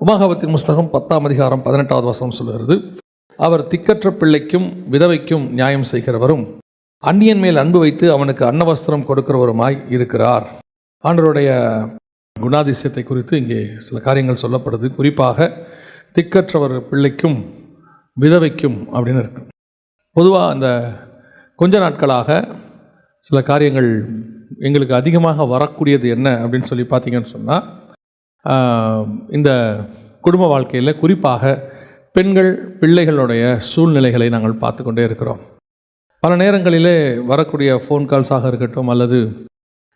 உமாகமத்தின் புஸ்தகம் 10ஆம் அதிகாரம் 18வது வசனம் சொல்லுகிறது, அவர் திக்கற்ற பிள்ளைக்கும் விதவைக்கும் நியாயம் செய்கிறவரும் அந்நியன் மேல் அன்பு வைத்து அவனுக்கு அன்னவஸ்திரம் கொடுக்கிறவருமாய் இருக்கிறார். ஆண்டவருடைய குணாதிசயத்தை குறித்து இங்கே சில காரியங்கள் சொல்லப்படுது. குறிப்பாக திக்கற்றவர் பிள்ளைக்கும் விதவைக்கும் அப்படின்னு இருக்கு. பொதுவாக அந்த கொஞ்ச நாட்களாக சில காரியங்கள் எங்களுக்கு அதிகமாக வரக்கூடியது என்ன அப்படின்னு சொல்லி பார்த்தீங்கன்னு சொன்னால், இந்த குடும்ப வாழ்க்கையில் குறிப்பாக பெண்கள் பிள்ளைகளுடைய சூழ்நிலைகளை நாங்கள் பார்த்து கொண்டே இருக்கிறோம். பல நேரங்களிலே வரக்கூடிய ஃபோன் கால்ஸாக இருக்கட்டும் அல்லது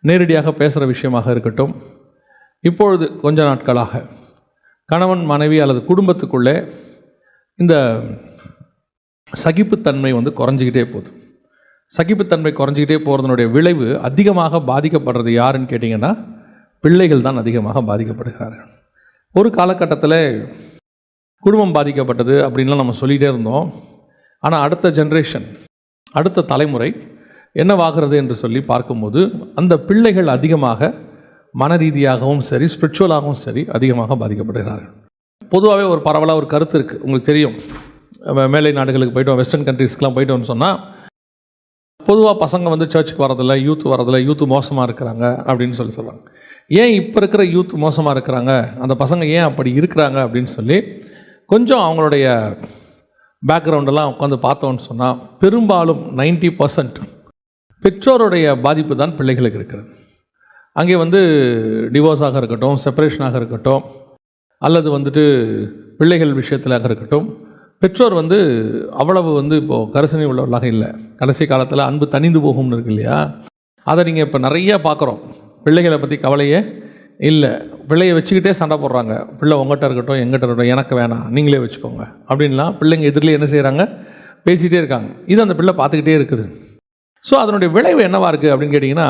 நேரடியாக பேசுகிற விஷயமாக இருக்கட்டும், இப்பொழுது கொஞ்ச நாட்களாக கணவன் மனைவி அல்லது குடும்பத்துக்குள்ளே இந்த சகிப்புத்தன்மை குறைஞ்சிக்கிட்டே போகுது. சகிப்புத்தன்மை குறைஞ்சிக்கிட்டே போகிறதுனுடைய விளைவு அதிகமாக பாதிக்கப்படுறது யாருன்னு கேட்டிங்கன்னா பிள்ளைகள் தான் அதிகமாக பாதிக்கப்படுகிறார்கள். ஒரு காலகட்டத்தில் குடும்பம் பாதிக்கப்பட்டது அப்படின்லாம் நம்ம சொல்லிகிட்டே இருந்தோம். ஆனால் அடுத்த ஜென்ரேஷன், அடுத்த தலைமுறை என்னவாகிறது என்று சொல்லி பார்க்கும்போது அந்த பிள்ளைகள் அதிகமாக மன ரீதியாகவும் சரி ஸ்பிரிச்சுவலாகவும் சரி அதிகமாக பாதிக்கப்படுகிறார்கள். பொதுவாகவே ஒரு பரவலாக ஒரு கருத்து இருக்குது, உங்களுக்கு தெரியும். மேலை நாடுகளுக்கு போய்ட்டோம், வெஸ்டர்ன் கண்ட்ரீஸ்க்கெலாம் போய்ட்டோம்னு சொன்னால் பொதுவாக பசங்க சர்ச்சுக்கு வரதில்லை, யூத்து மோசமாக இருக்கிறாங்க அப்படின்னு சொல்கிறாங்க. ஏன் இப்போ இருக்கிற யூத் மோசமாக இருக்கிறாங்க, அந்த பசங்க ஏன் அப்படி இருக்கிறாங்க அப்படின்னு சொல்லி கொஞ்சம் அவங்களுடைய பேக்ரவுண்டெல்லாம் உட்காந்து பார்த்தோன்னு சொன்னால் பெரும்பாலும் 90% பெற்றோருடைய பாதிப்பு தான் பிள்ளைகளுக்கு இருக்கிறது. அங்கே டிவோர்ஸாக இருக்கட்டும், செப்பரேஷனாக இருக்கட்டும், அல்லது பிள்ளைகள் விஷயத்திலாக இருக்கட்டும், பெற்றோர் அவ்வளவு இப்போது கரிசனை உள்ளவர்களாக இல்லை. கடைசி காலத்தில் அன்பு தனிந்து போகும்னு இருக்கு இல்லையா, அதை நீங்கள் இப்போ நிறையா பார்க்குறோம். பிள்ளைகளை பற்றி கவலையே இல்லை, பிள்ளையை வச்சுக்கிட்டே சண்டை போடுறாங்க. பிள்ளை உங்கள்கிட்ட இருக்கட்டும் எங்கிட்ட இருக்கட்டும், எனக்கு வேணாம் நீங்களே வச்சுக்கோங்க அப்படின்லாம் பிள்ளைங்க எதிரில் என்ன செய்கிறாங்க, பேசிகிட்டே இருக்காங்க. இது அந்த பிள்ளை பார்த்துக்கிட்டே இருக்குது. ஸோ அதனுடைய விளைவு என்னவாக இருக்குது அப்படின்னு கேட்டிங்கன்னா,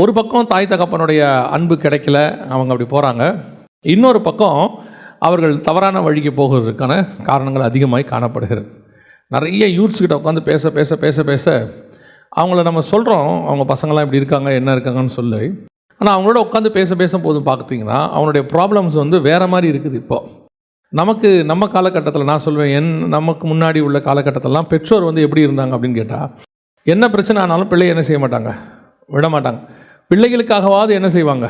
ஒரு பக்கம் தாய் தகப்பனுடைய அன்பு கிடைக்கல, அவங்க அப்படி போகிறாங்க. இன்னொரு பக்கம் அவர்கள் தவறான வழிக்கு போகிறதுக்கான காரணங்கள் அதிகமாய் காணப்படுகிறது. நிறைய யூத்ஸ்கிட்ட உட்காந்து பேச பேச பேச பேச அவங்கள நம்ம சொல்கிறோம், அவங்க பசங்களாம் இப்படி இருக்காங்க என்ன இருக்காங்கன்னு சொல்லி. ஆனால் அவங்களோட உட்காந்து பேச பேச போதும் பார்த்தீங்கன்னா அவனுடைய ப்ராப்ளம்ஸ் வேறு மாதிரி இருக்குது. இப்போது நம்ம காலகட்டத்தில் நான் சொல்வேன், நமக்கு முன்னாடி உள்ள காலகட்டத்திலலாம் பெற்றோர் எப்படி இருந்தாங்க அப்படின்னு கேட்டால், என்ன பிரச்சனை ஆனாலும் பிள்ளையை என்ன செய்ய மாட்டாங்க, விட மாட்டாங்க. பிள்ளைகளுக்காகவாது என்ன செய்வாங்க,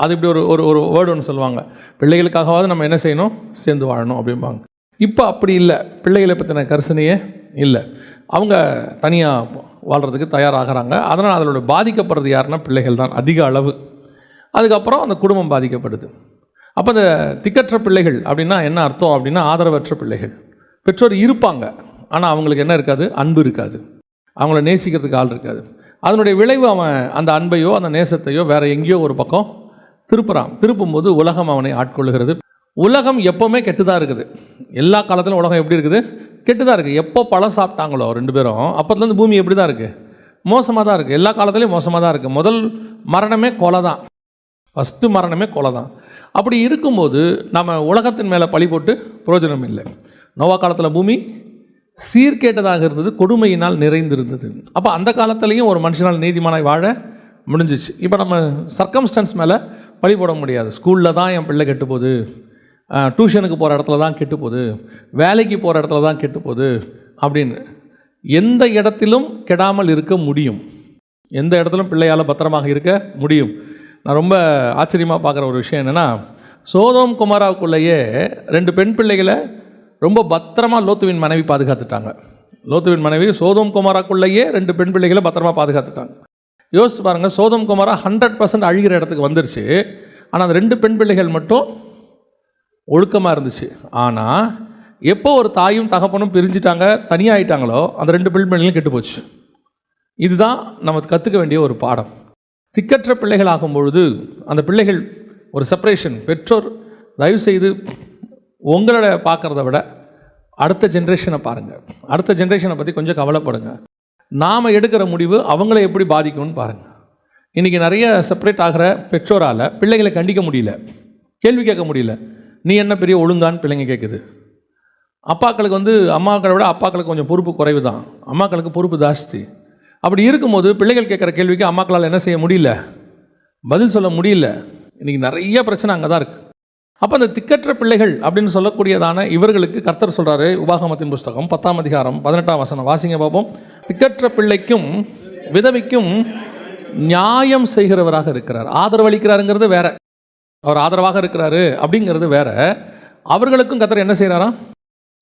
அது இப்படி ஒரு வேர்டு ஒன்று சொல்லுவாங்க, பிள்ளைகளுக்காகவாது நம்ம என்ன செய்யணும், சேர்ந்து வாழணும் அப்படிம்பாங்க. இப்போ அப்படி இல்லை, பிள்ளைகளை பற்றின கரிசனையே இல்லை. அவங்க தனியாக வாழ்கிறதுக்கு தயாராகிறாங்க. அதனால் அதோட பாதிக்கப்படுறது யாருன்னா பிள்ளைகள் தான் அதிக அளவு. அதுக்கப்புறம் அந்த குடும்பம் பாதிக்கப்படுது. அப்போ அந்த திக்கற்ற பிள்ளைகள் அப்படின்னா என்ன அர்த்தம் அப்படின்னா, ஆதரவற்ற பிள்ளைகள். பெற்றோர் இருப்பாங்க, ஆனால் அவங்களுக்கு என்ன இருக்காது, அன்பு இருக்காது, அவங்கள நேசிக்கிறதுக்கு ஆள் இருக்காது. அதனுடைய விளைவு அவன் அந்த அன்பையோ அந்த நேசத்தையோ வேறு எங்கேயோ ஒரு பக்கம் திருப்பும்போது உலகம் அவனை ஆட்கொள்ளுகிறது. உலகம் எப்போவுமே கெட்டுதான் இருக்குது. எல்லா காலத்திலும் உலகம் எப்படி இருக்குது, கெட்டுதான் இருக்குது. எப்போ பழம் சாப்பிட்டாங்களோ ரெண்டு பேரும், அப்போதுலேருந்து பூமி எப்படி தான் இருக்குது, மோசமாக தான் இருக்குது. எல்லா காலத்துலேயும் மோசமாக தான் இருக்குது. முதல் மரணமே கொலை தான், ஃபஸ்ட்டு மரணமே கொலை தான். அப்படி இருக்கும்போது நம்ம உலகத்தின் மேலே பழி போட்டு பிரயோஜனம் இல்லை. நோவா காலத்தில் பூமி சீர்கேட்டதாக இருந்தது, கொடுமையினால் நிறைந்திருந்தது. அப்போ அந்த காலத்துலேயும் ஒரு மனுஷனால் நீதிமானாய் வாழ முடிஞ்சிச்சு. இப்போ நம்ம சர்க்கம்ஸ்டன்ஸ் மேலே பழி போட முடியாது. ஸ்கூலில் தான் என் பிள்ளை கெட்டு போகுது, டியூஷனுக்கு போகிற இடத்துல தான் கெட்டு போகுது, வேலைக்கு போகிற இடத்துல தான் கெட்டு போகுது அப்படின்னு. எந்த இடத்திலும் கெடாமல் இருக்க முடியும், எந்த இடத்திலும் பிள்ளையால் பத்திரமாக இருக்க முடியும். நான் ரொம்ப ஆச்சரியமாக பார்க்குற ஒரு விஷயம் என்னென்னா, சோதோம் குமாராவுக்குள்ளேயே 2 பெண் பிள்ளைகளை ரொம்ப பத்திரமாக லோத்துவின் மனைவி பாதுகாத்துட்டாங்க. லோத்துவின் மனைவி சோதோம் குமாராக்குள்ளேயே 2 பெண் பிள்ளைகளை பத்திரமாக பாதுகாத்துட்டாங்க. யோசிச்சு பாருங்கள், சோதோம் குமாரா 100% அழிகிற இடத்துக்கு வந்துருச்சு. ஆனால் அந்த 2 பெண் பிள்ளைகள் மட்டும் ஒழுக்கமாக இருந்துச்சு. ஆனால் எப்போ ஒரு தாயும் தகப்பனும் பிரிஞ்சிட்டாங்க, தனியாகிட்டாங்களோ, அந்த 2 பெண் பிள்ளைகளும் கெட்டு போச்சு. இதுதான் நமக்கு கற்றுக்க வேண்டிய ஒரு பாடம். திக்கற்ற பிள்ளைகள் ஆகும் பொழுது அந்த பிள்ளைகள் ஒரு செப்பரேஷன். பெற்றோர் தயவுசெய்து உங்களோட பார்க்குறத விட அடுத்த ஜென்ரேஷனை பாருங்கள், அடுத்த ஜென்ரேஷனை பற்றி கொஞ்சம் கவலைப்படுங்க. நாம் எடுக்கிற முடிவு அவங்கள எப்படி பாதிக்கும்னு பாருங்கள். இன்றைக்கி நிறைய செப்பரேட் ஆகிற பெற்றோரால் பிள்ளைகளை கண்டிக்க முடியல, கேள்வி கேட்க முடியல. நீ என்ன பெரிய ஒழுங்கான்னு பிள்ளைங்க கேட்குது. அப்பாக்களுக்கு அம்மாக்களை விட அப்பாக்களுக்கு கொஞ்சம் பொறுப்பு குறைவு தான், அம்மாக்களுக்கு பொறுப்பு ஜாஸ்தி. அப்படி இருக்கும்போது பிள்ளைகள் கேட்குற கேள்விக்கு அம்மாக்களால் என்ன செய்ய முடியல, பதில் சொல்ல முடியல. இன்றைக்கி நிறைய பிரச்சனை அங்கே தான் இருக்குது. அப்போ அந்த திக்கற்ற பிள்ளைகள் அப்படின்னு சொல்லக்கூடியதான இவர்களுக்கு கர்த்தர் சொல்கிறாரு, உபாகமத்தின் புஸ்தகம் 10ஆம் அதிகாரம் 18ஆம் வசனம் வாசிங்க பார்ப்போம். திக்கற்ற பிள்ளைக்கும் விதவைக்கும் நியாயம் செய்கிறவராக இருக்கிறார். ஆதரவளிக்கிறாருங்கிறது வேற, அவர் ஆதரவாக இருக்கிறாரு அப்படிங்கிறது வேற. அவர்களுக்கும் கர்த்தர் என்ன செய்கிறாராம்?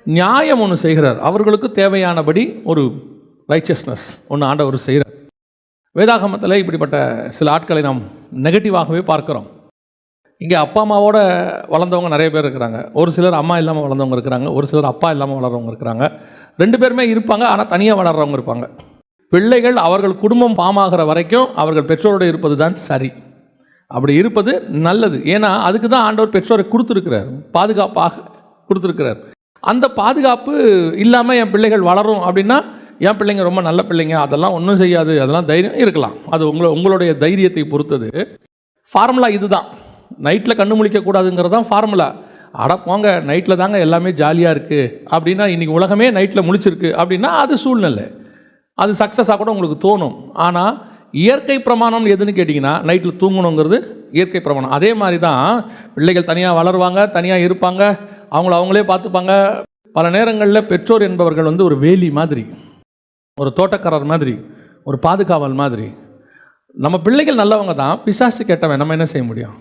நியாயம் ஒன்று செய்கிறார். அவர்களுக்கு தேவையானபடி ஒரு ரைச்சஸ்னஸ் ஒன்று ஆண்டவர் செய்கிறார். வேதாகமத்தில் இப்படிப்பட்ட சில ஆட்களை நாம் நெகட்டிவாகவே பார்க்குறோம். இங்கே அப்பா அம்மாவோட வளர்ந்தவங்க நிறைய பேர் இருக்கிறாங்க. ஒரு சிலர் அம்மா இல்லாமல் வளர்ந்தவங்க இருக்கிறாங்க. ஒரு சிலர் அப்பா இல்லாமல் வளர்றவங்க இருக்கிறாங்க. 2 பேருமே இருப்பாங்க, ஆனால் தனியாக வளர்கிறவங்க இருப்பாங்க. பிள்ளைகள் அவர்கள் குடும்பம் பாமாகிற வரைக்கும் அவர்கள் பெற்றோரோடு இருப்பது தான் சரி. அப்படி இருப்பது நல்லது. ஏன்னா அதுக்கு தான் ஆண்டவர் பெற்றோரை கொடுத்துருக்கிறார், பாதுகாப்பாக கொடுத்துருக்கிறார். அந்த பாதுகாப்பு இல்லாமல் என் பிள்ளைகள் வளரும் அப்படின்னா, என் பிள்ளைங்க ரொம்ப நல்ல பிள்ளைங்க, அதெல்லாம் ஒன்றும் செய்யாது, அதெல்லாம் தைரியம் இருக்கலாம். அது உங்களுடைய தைரியத்தை பொறுத்தது. ஃபார்முலா இதுதான். நைட்டில் கண்ணு முழிக்கக்கூடாதுங்கிறது தான் ஃபார்முலா. அட போங்க, நைட்டில் தாங்க எல்லாமே ஜாலியாக இருக்குது அப்படின்னா, இன்றைக்கி உலகமே நைட்டில் முழிச்சிருக்கு அப்படின்னா அது சூழ்நிலை, அது சக்ஸஸாக கூட உங்களுக்கு தோணும். ஆனால் இயற்கை பிரமாணம் எதுன்னு கேட்டிங்கன்னா, நைட்டில் தூங்கணுங்கிறது இயற்கை பிரமாணம். அதே மாதிரி தான் பிள்ளைகள் தனியாக வளருவாங்க, தனியாக இருப்பாங்க, அவங்களே பார்த்துப்பாங்க. பல நேரங்களில் பெற்றோர் என்பவர்கள் ஒரு வேலி மாதிரி, ஒரு தோட்டக்காரர் மாதிரி, ஒரு பாதுகாவல் மாதிரி. நம்ம பிள்ளைகள் நல்லவங்க தான், பிசாசு கெட்டவன், நம்ம என்ன செய்ய முடியும்?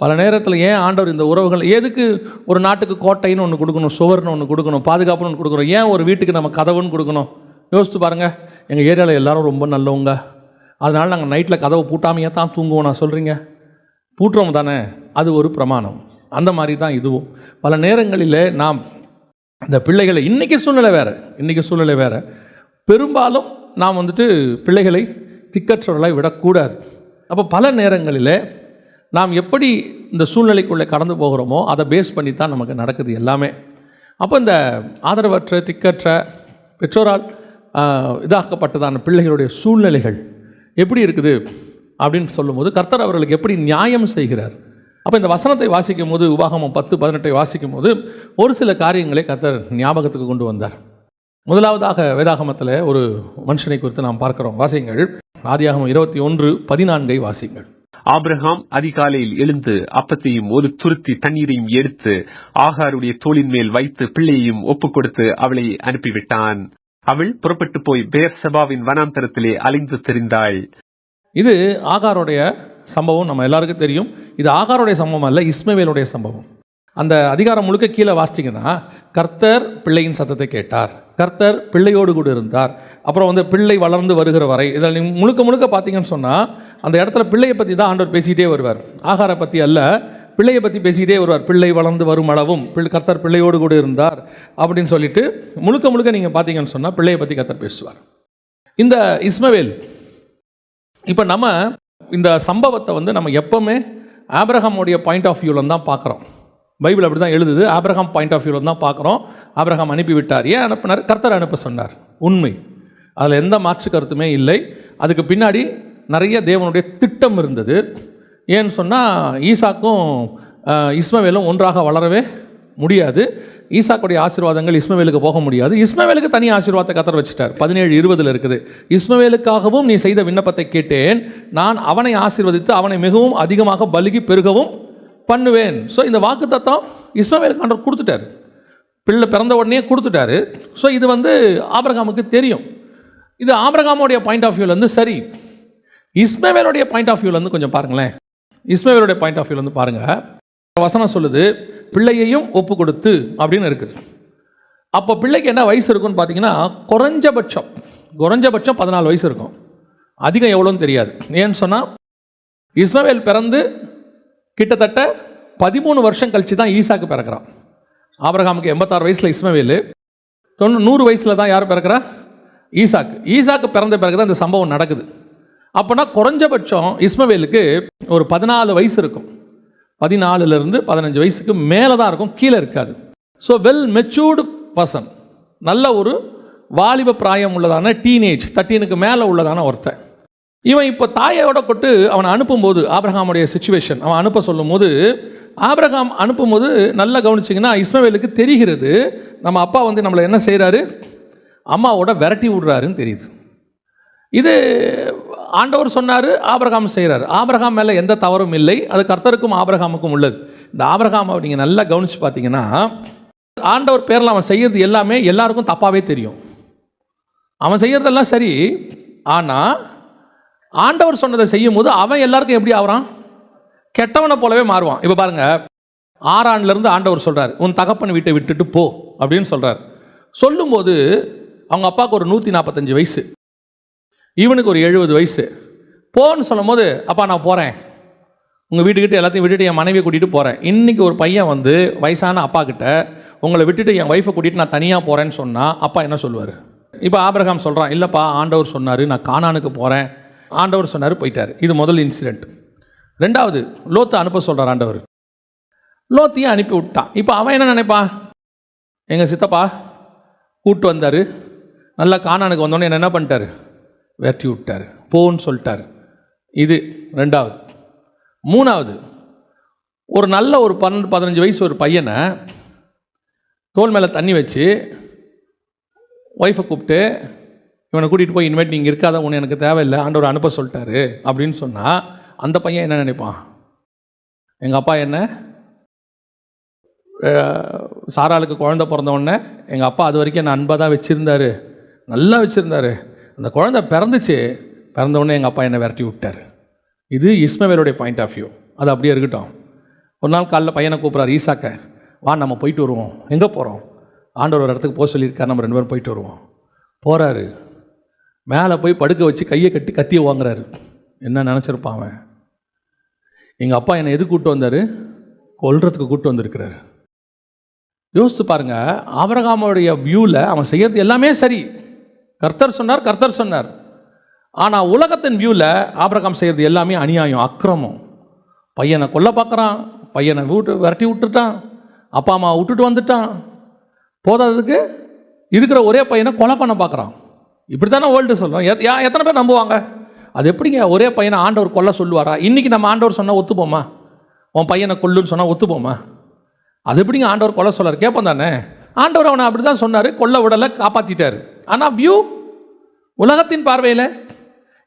பல நேரத்தில் ஏன் ஆண்டவர் இந்த உறவுகள், எதுக்கு ஒரு நாட்டுக்கு கோட்டைன்னு ஒன்று கொடுக்கணும், சுவர்னு ஒன்று கொடுக்கணும், பாதுகாப்புன்னு ஒன்று கொடுக்கணும்? ஏன் ஒரு வீட்டுக்கு நம்ம கதவுன்னு கொடுக்கணும்? யோசித்து பாருங்கள். எங்கள் ஏரியாவில் எல்லோரும் ரொம்ப நல்லவங்க, அதனால் நாங்கள் நைட்டில் கதவை பூட்டாமையே தான் தூங்குவோம். நான் சொல்கிறீங்க, பூட்டுறோம் தானே, அது ஒரு பிரமாணம். அந்த மாதிரி தான் இதுவும். பல நேரங்களில் நாம் இந்த பிள்ளைகளை, இன்றைக்கி சூழ்நிலை வேறு, பெரும்பாலும் நாம் பிள்ளைகளை திக்கற்றவர்களை விடக்கூடாது. அப்போ பல நேரங்களில் நாம் எப்படி இந்த சூழ்நிலைக்குள்ளே கடந்து போகிறோமோ அதை பேஸ் பண்ணி தான் நமக்கு நடக்குது எல்லாமே. அப்போ இந்த ஆதரவற்ற திக்கற்ற பெற்றோரால் இதாக்கப்பட்டதான பிள்ளைகளுடைய சூழ்நிலைகள் எப்படி இருக்குது அப்படின்னு சொல்லும்போது, கர்த்தர் அவர்களுக்கு எப்படி நியாயம் செய்கிறார். அப்போ இந்த வசனத்தை வாசிக்கும் போது, உபாகமம் 10:18 வாசிக்கும் போது ஒரு சில காரியங்களை கர்த்தர் ஞாபகத்துக்கு கொண்டு வந்தார். முதலாவதாக வேதாகமத்தில் ஒரு மனுஷனை குறித்து நாம் பார்க்கிறோம். வாசிங்கள், ஆதியாகமம் 21:14 வாசிங்கள். ஆபிரகாம் அதிகாலையில் எழுந்து அப்பத்தையும் ஒரு துருத்தி தண்ணீரையும் எடுத்து ஆகாருடைய தோளின் மேல் வைத்து பிள்ளையையும் ஒப்புக் கொடுத்து அவளை அனுப்பிவிட்டான். அவள் புறப்பட்டு போய் பெயர்செபாவின் வனாந்தரத்திலே அலைந்து திரிந்தாள். இது ஆகாருடைய சம்பவம், நம்ம எல்லாருக்கும் தெரியும். இது ஆகாருடைய சம்பவம் அல்ல, இஸ்மவேலுடைய சம்பவம். அந்த அதிகாரம் முழுக்க கீழே வாசிச்சிங்கன்னா, கர்த்தர் பிள்ளையின் சத்தத்தை கேட்டார், கர்த்தர் பிள்ளையோடு கூட இருந்தார், அப்புறம் பிள்ளை வளர்ந்து வருகிற வரை, இதில் நீங்கள் முழுக்க பார்த்தீங்கன்னு சொன்னால் அந்த இடத்துல பிள்ளையை பற்றி தான் ஆண்டவர் பேசிக்கிட்டே வருவார். ஆகாரை பற்றி அல்ல, பிள்ளையை பற்றி பேசிக்கிட்டே வருவார். பிள்ளை வளர்ந்து வரும் அளவும் கர்த்தர் பிள்ளையோடு கூட இருந்தார் அப்படின்னு சொல்லிட்டு முழுக்க நீங்கள் பார்த்தீங்கன்னு சொன்னால் பிள்ளையை பற்றி கர்த்தர் பேசுவார். இந்த இஸ்மவேல், இப்போ நம்ம இந்த சம்பவத்தை நம்ம எப்போவுமே ஆபிரகாமுடைய பாயிண்ட் ஆஃப் வியூவில் தான் பார்க்குறோம். பைபிள் அப்படி தான் எழுதுது, ஆபிரகாம் பாயிண்ட் ஆஃப் வியூவில் தான் பார்க்குறோம். ஆபிரகாம் அனுப்பிவிட்டார். ஏன் அனுப்பினார்? கர்த்தர் அனுப்ப சொன்னார். உண்மை, அதில் எந்த மாற்று கருத்துமே இல்லை. அதுக்கு பின்னாடி நிறைய தேவனுடைய திட்டம் இருந்தது. ஏன்னு சொன்னால், ஈசாக்கும் இஸ்மவேலும் ஒன்றாக வளரவே முடியாது. ஈசாக்குடைய ஆசீர்வாதங்கள் இஸ்மவேலுக்கு போக முடியாது. இஸ்மவேலுக்கு தனி ஆசீர்வாதத்தை கர்த்தர் வச்சுட்டார். 17:20 இருக்குது. இஸ்மவேலுக்காகவும் நீ செய்த விண்ணப்பத்தை கேட்டேன், நான் அவனை ஆசீர்வதித்து அவனை மிகவும் அதிகமாக பலுகி பெருகவும் பண்ணுவேன். ஸோ இந்த வாக்கு தத்தம் இஸ்மவேலுக்கு ஆண்டவர் கொடுத்துட்டார். பிள்ளை பிறந்த உடனே கொடுத்துட்டாரு. ஸோ இது ஆபிரகாமுக்கு தெரியும். இது ஆபிரகாமுடைய பாயிண்ட் ஆஃப் வியூலேருந்து சரி. இஸ்மவேலுடைய பாயிண்ட் ஆஃப் வியூலேருந்து கொஞ்சம் பாருங்களேன். இஸ்மவேலுடைய பாயிண்ட் ஆஃப் வியூலேருந்து பாருங்கள். வசனம் சொல்லுது, பிள்ளையையும் ஒப்பு கொடுத்து அப்படின்னு இருக்குது. அப்போ பிள்ளைக்கு என்ன வயசு இருக்குன்னு பார்த்தீங்கன்னா, குறைஞ்சபட்சம் 14 வயசு இருக்கும். அதிகம் எவ்வளோன்னு தெரியாது. ஏன்னு சொன்னால், இஸ்மவேல் பிறந்து கிட்டத்தட்ட 13 வருஷம் கழித்து தான் ஈசாக்கு பிறக்கிறான். ஆபிரகாமுக்கு 86 வயசில் இஸ்மவேல், 100 வயசில் தான் யார் பிறக்கிறா? ஈசாக்கு பிறந்த பிறகு தான் இந்த சம்பவம் நடக்குது. அப்போனா குறைஞ்சபட்சம் இஸ்மவேலுக்கு ஒரு 14 வயசு இருக்கும். 14லேருந்து 15 வயசுக்கு மேலே தான் இருக்கும், கீழே இருக்காது. ஸோ வெல் மெச்சூர்டு பர்சன், நல்ல ஒரு வாலிப பிராயம் உள்ளதான டீனேஜ் 13க்கு மேலே உள்ளதான ஒருத்தன். இவன் இப்போ தாயோட கொட்டு அவனை அனுப்பும்போது, ஆபிரகாமுடைய சிச்சுவேஷன் அவன் அனுப்ப சொல்லும் போது, ஆபிரகாம் அனுப்பும்போது நல்லா கவனிச்சிங்கன்னா இஸ்மவேலுக்கு தெரிகிறது, நம்ம அப்பா நம்மளை என்ன செய்கிறாரு, அம்மாவோட விரட்டி விடுறாருன்னு தெரியுது. இது ஆண்டவர் சொன்னார், ஆபிரகாம் செய்கிறார். ஆபிரகாம் மேலே எந்த தவறும் இல்லை, அது கர்த்தருக்கும் ஆபிரகாமுக்கும் உள்ளது. இந்த ஆபிரகாமை நீங்கள் நல்லா கவனித்து பார்த்தீங்கன்னா, ஆண்டவர் பேரில் அவன் செய்கிறது எல்லாமே எல்லாருக்கும் தப்பாகவே தெரியும். அவன் செய்கிறதெல்லாம் சரி, ஆனால் ஆண்டவர் சொன்னதை செய்யும் போது அவன் எல்லாருக்கும் எப்படி ஆகிறான்? கெட்டவனை போலவே மாறுவான். இப்போ பாருங்கள், ஆறான்லேருந்து ஆண்டவர் சொல்கிறார், உன் தகப்பன் வீட்டை விட்டுட்டு போ அப்படின்னு சொல்கிறார். சொல்லும்போது அவங்க அப்பாவுக்கு ஒரு 145 வயசு, இவனுக்கு ஒரு 70 வயசு. போன்னு சொல்லும் போது, அப்பா நான் போகிறேன், உங்கள் வீட்டுக்கிட்ட எல்லாத்தையும் விட்டுட்டு என் மனைவியை கூட்டிகிட்டு போகிறேன். இன்றைக்கி ஒரு பையன் வந்து வயசான அப்பா கிட்ட உங்களை விட்டுட்டு என் ஒய்ஃபை கூட்டிகிட்டு நான் தனியாக போகிறேன்னு சொன்னால் அப்பா என்ன சொல்லுவார்? இப்போ ஆபிரகாம் சொல்கிறான், இல்லைப்பா ஆண்டவர் சொன்னார் நான் கானானுக்கு போகிறேன், ஆண்டவர் சொன்னார் போயிட்டார். இது முதல் இன்சிடெண்ட். ரெண்டாவது, லோத்தை அனுப்ப சொல்கிறார் ஆண்டவர். லோத்தையும் அனுப்பி விட்டான். இப்போ அவன் என்ன நினைப்பான்? எங்கள் சித்தப்பா கூப்பிட்டு வந்தார், நல்லா கானானுக்கு வந்தோடனே என்ன பண்ணிட்டார்? வெட்டி விட்டார், போன்னு சொல்லிட்டார். இது ரெண்டாவது. மூணாவது, ஒரு நல்ல ஒரு 12-15 வயசு ஒரு பையனை தோல் மேலே தண்ணி வச்சு ஒய்ஃபை கூப்பிட்டு இவனை கூட்டிகிட்டு போய் இனிமேட்டு நீங்கள் இருக்காத, ஒன்று எனக்கு தேவையில்லை, ஆண்டவர் அனுப்ப சொல்லிட்டாரு அப்படின்னு சொன்னால் அந்த பையன் என்ன நினைப்பான்? எங்கள் அப்பா என்ன சாராளுக்கு குழந்தை பிறந்தவுடனே எங்கள் அப்பா அது வரைக்கும் என்னை அன்பாக தான் வச்சுருந்தாரு, நல்லா வச்சுருந்தாரு, அந்த குழந்தை பிறந்துச்சு, பிறந்தவுடனே எங்கள் அப்பா என்னை விரட்டி விட்டார். இது இஸ்மவேலுடைய பாயிண்ட் ஆஃப் வியூ. அது அப்படியே இருக்கட்டும். ஒரு நாள் காலைல பையனை கூப்பிட்றாரு, ஈசாக்க வா நம்ம போயிட்டு வருவோம். எங்கே போகிறோம்? ஆண்டவர் ஒரு இடத்துக்கு போக சொல்லியிருக்காரு, நம்ம 2 பேரும் போயிட்டு வருவோம். போகிறாரு, மேலே போய் படுக்க வச்சு கையை கட்டி கத்தியை வாங்குறாரு. என்ன நினச்சிருப்பான் அவன்? எங்கள் அப்பா என்னை எது கூப்பிட்டு வந்தார்? கொல்றதுக்கு கூப்பிட்டு வந்திருக்கிறாரு. யோசித்து பாருங்கள், ஆபிரகாமுடைய வியூவில் அவன் செய்கிறது எல்லாமே சரி, கர்த்தர் சொன்னார், கர்த்தர் சொன்னார். ஆனால் உலகத்தின் வியூவில் ஆபிரகாம் செய்கிறது எல்லாமே அநியாயம், அக்கிரமம். பையனை கொல்ல பார்க்குறான், பையனை விரட்டி விட்டுட்டான், அப்பா அம்மா விட்டுட்டு வந்துட்டான், போதாததுக்கு இருக்கிற ஒரே பையனை கொலை பண்ண பார்க்குறான். இப்படி தானே வேர்ல்டு சொல்கிறோம். எத்தனை பேர் நம்புவாங்க? அது எப்படிங்க ஒரே பையனை ஆண்டவர் கொல்ல சொல்லுவாரா? இன்றைக்கி நம்ம ஆண்டவர் சொன்னால் ஒத்துப்போமா? உன் பையனை கொல்லுன்னு சொன்னால் ஒத்துப்போமா? அது எப்படிங்க ஆண்டவர் கொல்ல சொல்லார்? கேட்போம் தானே. ஆண்டவர் அவனை அப்படி தான் சொன்னார், கொல்ல விடலை, காப்பாற்றிட்டார். ஆனால் வியூ உலகத்தின் பார்வையில்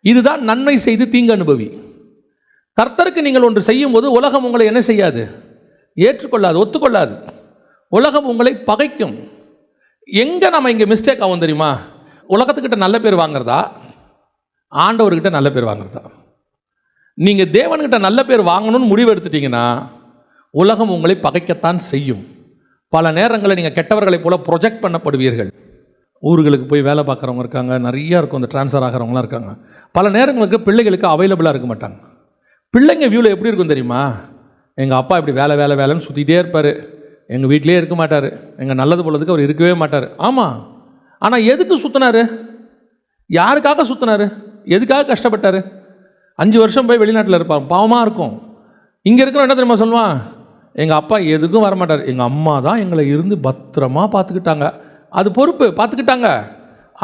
இதுதான் நன்மை செய்து தீங்கு அனுபவி. கர்த்தருக்கு நீங்கள் ஒன்று செய்யும் போது உலகம் உங்களை என்ன செய்யாது? ஏற்றுக்கொள்ளாது, ஒத்துக்கொள்ளாது. உலகம் உங்களை பகைக்கும். எங்கே நம்ம இங்கே மிஸ்டேக் ஆகும் தெரியுமா? உலகத்துக்கிட்ட நல்ல பேர் வாங்குறதா, ஆண்டவர்கிட்ட நல்ல பேர் வாங்குறதா? நீங்கள் தேவன்கிட்ட நல்ல பேர் வாங்கணும்னு முடிவு எடுத்துட்டீங்கன்னா உலகம் உங்களை பகைக்கத்தான் செய்யும். பல நேரங்களில் நீங்கள் கெட்டவர்களைப் போல ப்ரொஜெக்ட் பண்ணப்படுவீர்கள். ஊர்களுக்கு போய் வேலை பார்க்குறவங்க இருக்காங்க, நிறையா இருக்கும், இந்த ட்ரான்ஸ்ஃபர் ஆகிறவங்களாம் இருக்காங்க. பல நேரங்களுக்கு பிள்ளைகளுக்கு அவைலபிளாக இருக்க மாட்டாங்க. பிள்ளைங்க வியூவில் எப்படி இருக்கும் தெரியுமா? எங்கள் அப்பா இப்படி வேலை வேலை வேலைன்னு சுற்றிகிட்டே இருப்பார், எங்கள் வீட்டிலே இருக்க மாட்டார், எங்கள் நல்லது போலதுக்கு அவர் இருக்கவே மாட்டார். ஆமாம், ஆனால் எதுக்கு சுற்றினார்? யாருக்காக சுற்றினார்? எதுக்காக கஷ்டப்பட்டார்? 5 வருஷம் போய் வெளிநாட்டில் இருப்பார், பாவமாக இருக்கும். இங்கே இருக்கிற என்ன தெரியுமா சொல்லுவான்? எங்கள் அப்பா எதுக்கும் வரமாட்டார், எங்கள் அம்மா தான் எங்களை இருந்து பத்திரமா பார்த்துக்கிட்டாங்க, அது பொறுப்பு, பார்த்துக்கிட்டாங்க.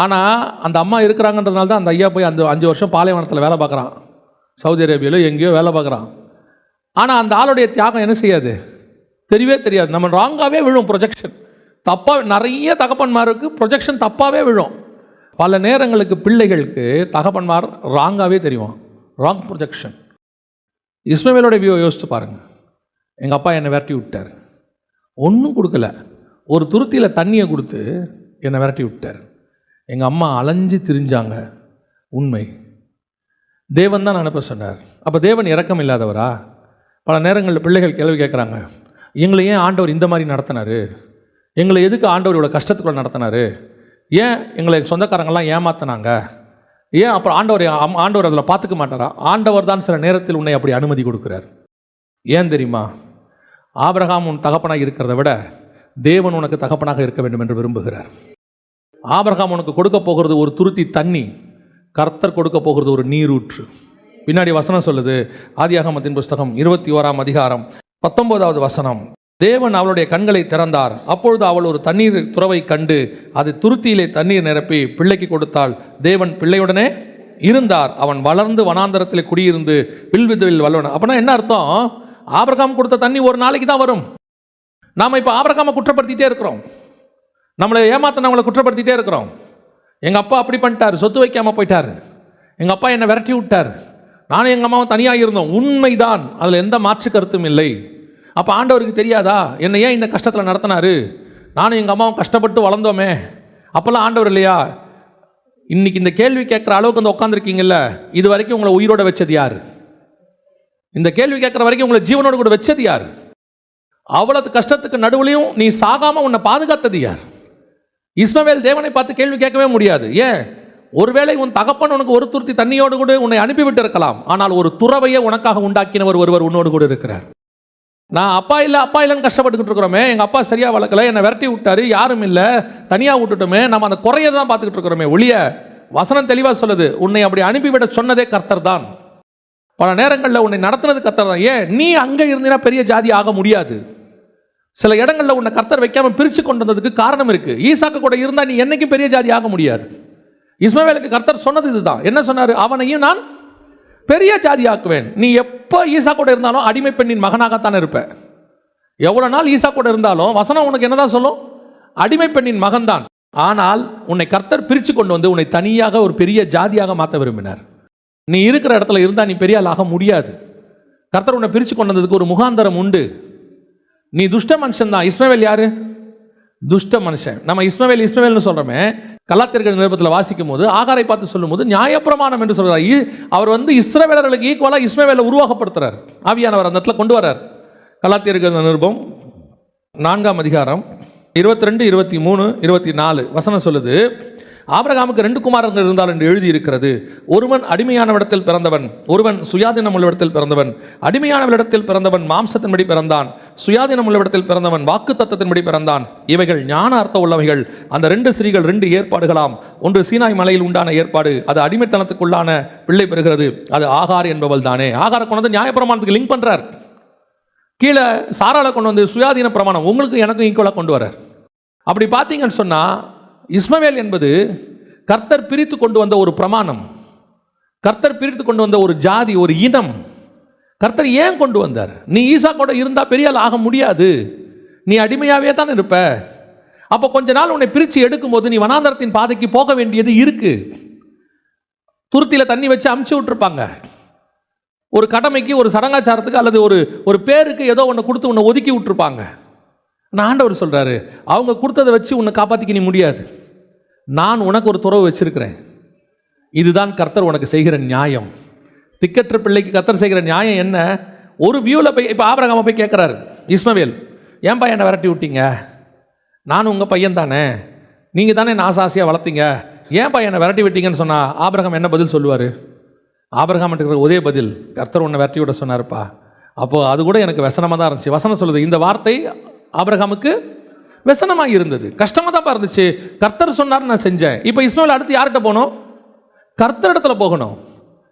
ஆனால் அந்த அம்மா இருக்கிறாங்கன்றதுனால தான் அந்த ஐயா போய் அந்த 5 வருஷம் பாலைவனத்தில் வேலை பார்க்குறான், சவுதி அரேபியாவில் எங்கேயோ வேலை பார்க்குறான். ஆனால் அந்த ஆளுடைய தியாகம் என்ன செய்யாது? தெரியவே தெரியாது. நம்ம ராங்காகவே விழும், ப்ரொஜெக்ஷன் தப்பாக. நிறைய தகப்பன்மாருக்கு ப்ரொஜெக்ஷன் தப்பாகவே விழும். பல நேரங்களுக்கு பிள்ளைகளுக்கு தகப்பன்மார் ராங்காகவே தெரியும், ராங் ப்ரொஜெக்ஷன். இஸ்மவேலோட வியூ யோசித்து பாருங்கள். எங்கள் அப்பா என்னை விரட்டி விட்டார், ஒன்றும் கொடுக்கல, ஒரு துருத்தியில் தண்ணியை கொடுத்து என்னை விரட்டி விட்டார். எங்கள் அம்மா அலைஞ்சு திரிஞ்சாங்க, உண்மை. தேவன் தான் அனுப்ப சொன்னார். அப்போ தேவன் இரக்கம் இல்லாதவரா? பல நேரங்களில் பிள்ளைகள் கேள்வி கேட்குறாங்க, எங்களை ஏன் ஆண்டவர் இந்த மாதிரி நடத்தினார்? எங்களை எதுக்கு ஆண்டவரோட கஷ்டத்துக்குள்ள நடத்தினார்? ஏன் எங்களை சொந்தக்காரங்கள்லாம் ஏமாத்தினாங்க? ஏன் அப்புறம் ஆண்டவர் அதில் பார்த்துக்க மாட்டாரா? ஆண்டவர் தான் சில நேரத்தில் உன்னை அப்படி அனுமதி கொடுக்குறார். ஏன் தெரியுமா? ஆபிரகாம் உன் தகப்பனாக இருக்கிறத விட தேவன் உனக்கு தகப்பனாக இருக்க வேண்டும் என்று விரும்புகிறார். ஆபிரகாம் உனக்கு கொடுக்க போகிறது ஒரு துருத்தி தண்ணி, கர்த்தர் கொடுக்க போகிறது ஒரு நீரூற்று. பின்னாடி வசனம் சொல்லுது, ஆதியாகமத்தின் புஸ்தகம் 21ஆம் அதிகாரம் 19வது வசனம். தேவன் அவளுடைய கண்களை திறந்தார், அப்பொழுது அவள் ஒரு தண்ணீர் துறவை கண்டு அது துருத்தியிலே தண்ணீர் நிரப்பி பிள்ளைக்கு கொடுத்தாள். தேவன் பிள்ளையுடனே இருந்தார், அவன் வளர்ந்து வனாந்தரத்தில் குடியிருந்து வில்விதுவில் வல்லவன். அப்படின்னா என்ன அர்த்தம்? ஆபிரகாம் கொடுத்த தண்ணி ஒரு நாளைக்கு தான் வரும். நாம் இப்போ ஆபிரகாமை குற்றப்படுத்திட்டே இருக்கிறோம், நம்மளை ஏமாத்தினவங்களை குற்றப்படுத்திட்டே இருக்கிறோம். எங்கள் அப்பா அப்படி பண்ணிட்டார், சொத்து வைக்காமல் போயிட்டார், எங்கள் அப்பா என்னை விரட்டி விட்டார், நானும் எங்கள் அம்மாவும் தனியாக இருந்தோம். உண்மைதான், அதில் எந்த மாற்று கருத்தும் இல்லை. அப்போ ஆண்டவருக்கு தெரியாதா என்னை ஏன் இந்த கஷ்டத்தில் நடத்தினாரு? நானும் எங்கள் அம்மாவும் கஷ்டப்பட்டு வளர்ந்தோமே, அப்போல்லாம் ஆண்டவர் இல்லையா? இன்னைக்கு இந்த கேள்வி கேட்குற அளவுக்கு வந்து உட்காந்துருக்கீங்கல்ல, இது வரைக்கும் உங்களை உயிரோட வச்சது யார்? இந்த கேள்வி கேட்குற வரைக்கும் உங்களை ஜீவனோடு கூட வச்சது யார்? அவ்வளவு கஷ்டத்துக்கு நடுவுலையும் நீ சாகாம உன்னை பாதுகாத்தது யார்? இஸ்மவேல் தேவனை பார்த்து கேள்வி கேட்கவே முடியாது. ஏன்? ஒருவேளை உன் தகப்பன் உனக்கு ஒரு துருத்தி தண்ணியோடு கூட உன்னை அனுப்பிவிட்டு இருக்கலாம், ஆனால் ஒரு துறவையை உனக்காக உண்டாக்கினவர் ஒருவர் உன்னோடு கூட இருக்கிறார். நான் அப்பா இல்லைன்னு கஷ்டப்பட்டுக்கிட்டு இருக்கிறோமே, எங்கள் அப்பா சரியாக வளர்க்கல, என்னை விரட்டி விட்டாரு, யாரும் இல்லை, தனியாக விட்டுட்டோமே, நம்ம அந்த குறையை தான் பார்த்துக்கிட்டு இருக்கிறோமே ஒழிய, வசனம் தெளிவாக சொல்லுது, உன்னை அப்படி அனுப்பிவிட சொன்னதே கர்த்தர் தான். பல நேரங்களில் உன்னை நடத்துனது கர்த்தர் தான். ஏன்? நீ அங்கே இருந்தீங்கன்னா பெரிய ஜாதி ஆக முடியாது. சில இடங்களில் உன்னை கர்த்தர் வைக்காம பிரித்து கொண்டு வந்ததுக்கு காரணம் இருக்கு. ஈசாக்கு கூட இருந்தால் நீ என்னைக்கும் பெரிய ஜாதி ஆக முடியாது. இஸ்மவேலுக்கு கர்த்தர் சொன்னது இதுதான். என்ன சொன்னார்? அவனையும் நான் பெரிய ஜாதி ஆக்குவேன். நீ எப்போ ஈசா கூட இருந்தாலும் அடிமை பெண்ணின் மகனாகத்தான் இருப்ப. எவ்வளோ நாள் ஈசா கூட இருந்தாலும் வசனம் உனக்கு என்னதான் சொல்லும்? அடிமை பெண்ணின் மகன்தான். ஆனால் உன்னை கர்த்தர் பிரித்து கொண்டு வந்து உன்னை தனியாக ஒரு பெரிய ஜாதியாக மாற்ற விரும்பினார். நீ இருக்கிற இடத்துல இருந்தால் நீ பெரிய ஆள் ஆக முடியாது. கர்த்தர் உன்னை பிரித்து கொண்டு வந்ததுக்கு ஒரு முகாந்தரம் உண்டு. நீ துஷ்ட மனுஷன் தான். இஸ்மவேல் யாரு? துஷ்ட மனுஷன். நம்ம இஸ்மவேல்னு சொல்கிறோமே, கலாத்தியர்கள் நிருபத்தில் வாசிக்கும் போது ஆகாரை பார்த்து சொல்லும் போது நியாயப்பிரமாணம் என்று சொல்கிறார். அவர் வந்து இஸ்ரவேலர்களுக்கு ஈக்குவலாக இஸ்மவேலை உருவாக்கப்படுத்துறார். ஆவியானவர் அந்த இடத்துல கொண்டு வரார். கலாத்தியர்கள் நிருபம் 4ஆம் அதிகாரம் 22, 23, 24 வசனம் சொல்லுது, ஆபிரகாமுக்கு 2 குமாரர்கள் இருந்தால் என்று எழுதியிருக்கிறது. ஒருவன் அடிமையானவிடத்தில் பிறந்தவன், ஒருவன் சுயாதீனம் உள்ளவிடத்தில் பிறந்தவன். அடிமையானவரிடத்தில் பிறந்தவன் மாம்சத்தின்படி பிறந்தான், சுயாதீனம் உள்ளவிடத்தில் பிறந்தவன் வாக்கு தத்தத்தின்படி பிறந்தான். இவைகள் ஞான அர்த்தம் உள்ளவைகள். அந்த 2 ஸ்திரீகள் 2 ஏற்பாடுகளாம். ஒன்று சீனாய் மலையில் உண்டான ஏற்பாடு, அது அடிமைத்தனத்துக்குள்ளான பிள்ளை பெறுகிறது, அது ஆகார் என்பவள் தானே. ஆகாரை கொண்டு வந்து நியாயப்பிரமாணத்துக்கு லிங்க் பண்றார். கீழே சாராளை கொண்டு வந்து சுயாதீன பிரமாணம் உங்களுக்கு எனக்கும் ஈக்குவலாக கொண்டு வரார். அப்படி பார்த்தீங்கன்னு சொன்னால் இஸ்மவேல் என்பது கர்த்தர் பிரித்து கொண்டு வந்த ஒரு பிரமாணம், கர்த்தர் பிரித்து கொண்டு வந்த ஒரு ஜாதி, ஒரு இனம். கர்த்தர் ஏன் கொண்டு வந்தார்? நீ ஈசா கூட இருந்தால் பெரிய ஆள் ஆக முடியாது, நீ அடிமையாகவே தான் இருப்ப. அப்போ கொஞ்ச நாள் உன்னை பிரித்து எடுக்கும்போது நீ வனாந்தரத்தின் பாதைக்கு போக வேண்டியது இருக்கு. துருத்தியில் தண்ணி வச்சு அமுச்சு விட்டுருப்பாங்க. ஒரு கடமைக்கு, ஒரு சடங்காச்சாரத்துக்கு, அல்லது ஒரு பேருக்கு ஏதோ ஒன்று கொடுத்து உன்னை ஒதுக்கி விட்டுருப்பாங்க. நான் ஆண்டவர் சொல்கிறாரு, அவங்க கொடுத்ததை வச்சு உன்னை காப்பாற்றிக்க நீ முடியாது. நான் உனக்கு ஒரு துறவு வச்சிருக்கிறேன். இதுதான் கர்த்தர் உனக்கு செய்கிற நியாயம். திக்கற்ற பிள்ளைக்கு கர்த்தர் செய்கிற நியாயம் என்ன? ஒரு வியூவில் போய் இப்போ ஆபிரகாமை போய் கேட்குறாரு இஸ்மவேல், ஏன்பா என்னை விரட்டி விட்டீங்க? நானும் உங்கள் பையன் தானே, நீங்கள் தானே நான் ஆசையாக வளர்த்தீங்க, ஏன்பா என்னை விரட்டி விட்டீங்கன்னு சொன்னால் ஆபிரகாம் என்ன பதில் சொல்லுவார்? ஆபிரகாம் இருக்கிற ஒரே பதில், கர்த்தர் உன்னை விரட்டி விட சொன்னார்ப்பா. அப்போது அது கூட எனக்கு வசனமாக தான் இருந்துச்சு. வசனம் சொல்லுது, இந்த வார்த்தை ஆபிரகாமுக்கு வசனமாக இருந்தது, கஷ்டமாக தான் இருந்துச்சு. கர்த்தர் சொன்னார், நான் செஞ்சேன். இப்போ இஸ்மவேல் அடுத்து யார்கிட்ட போகணும்? கர்த்தர் இடத்துல போகணும்.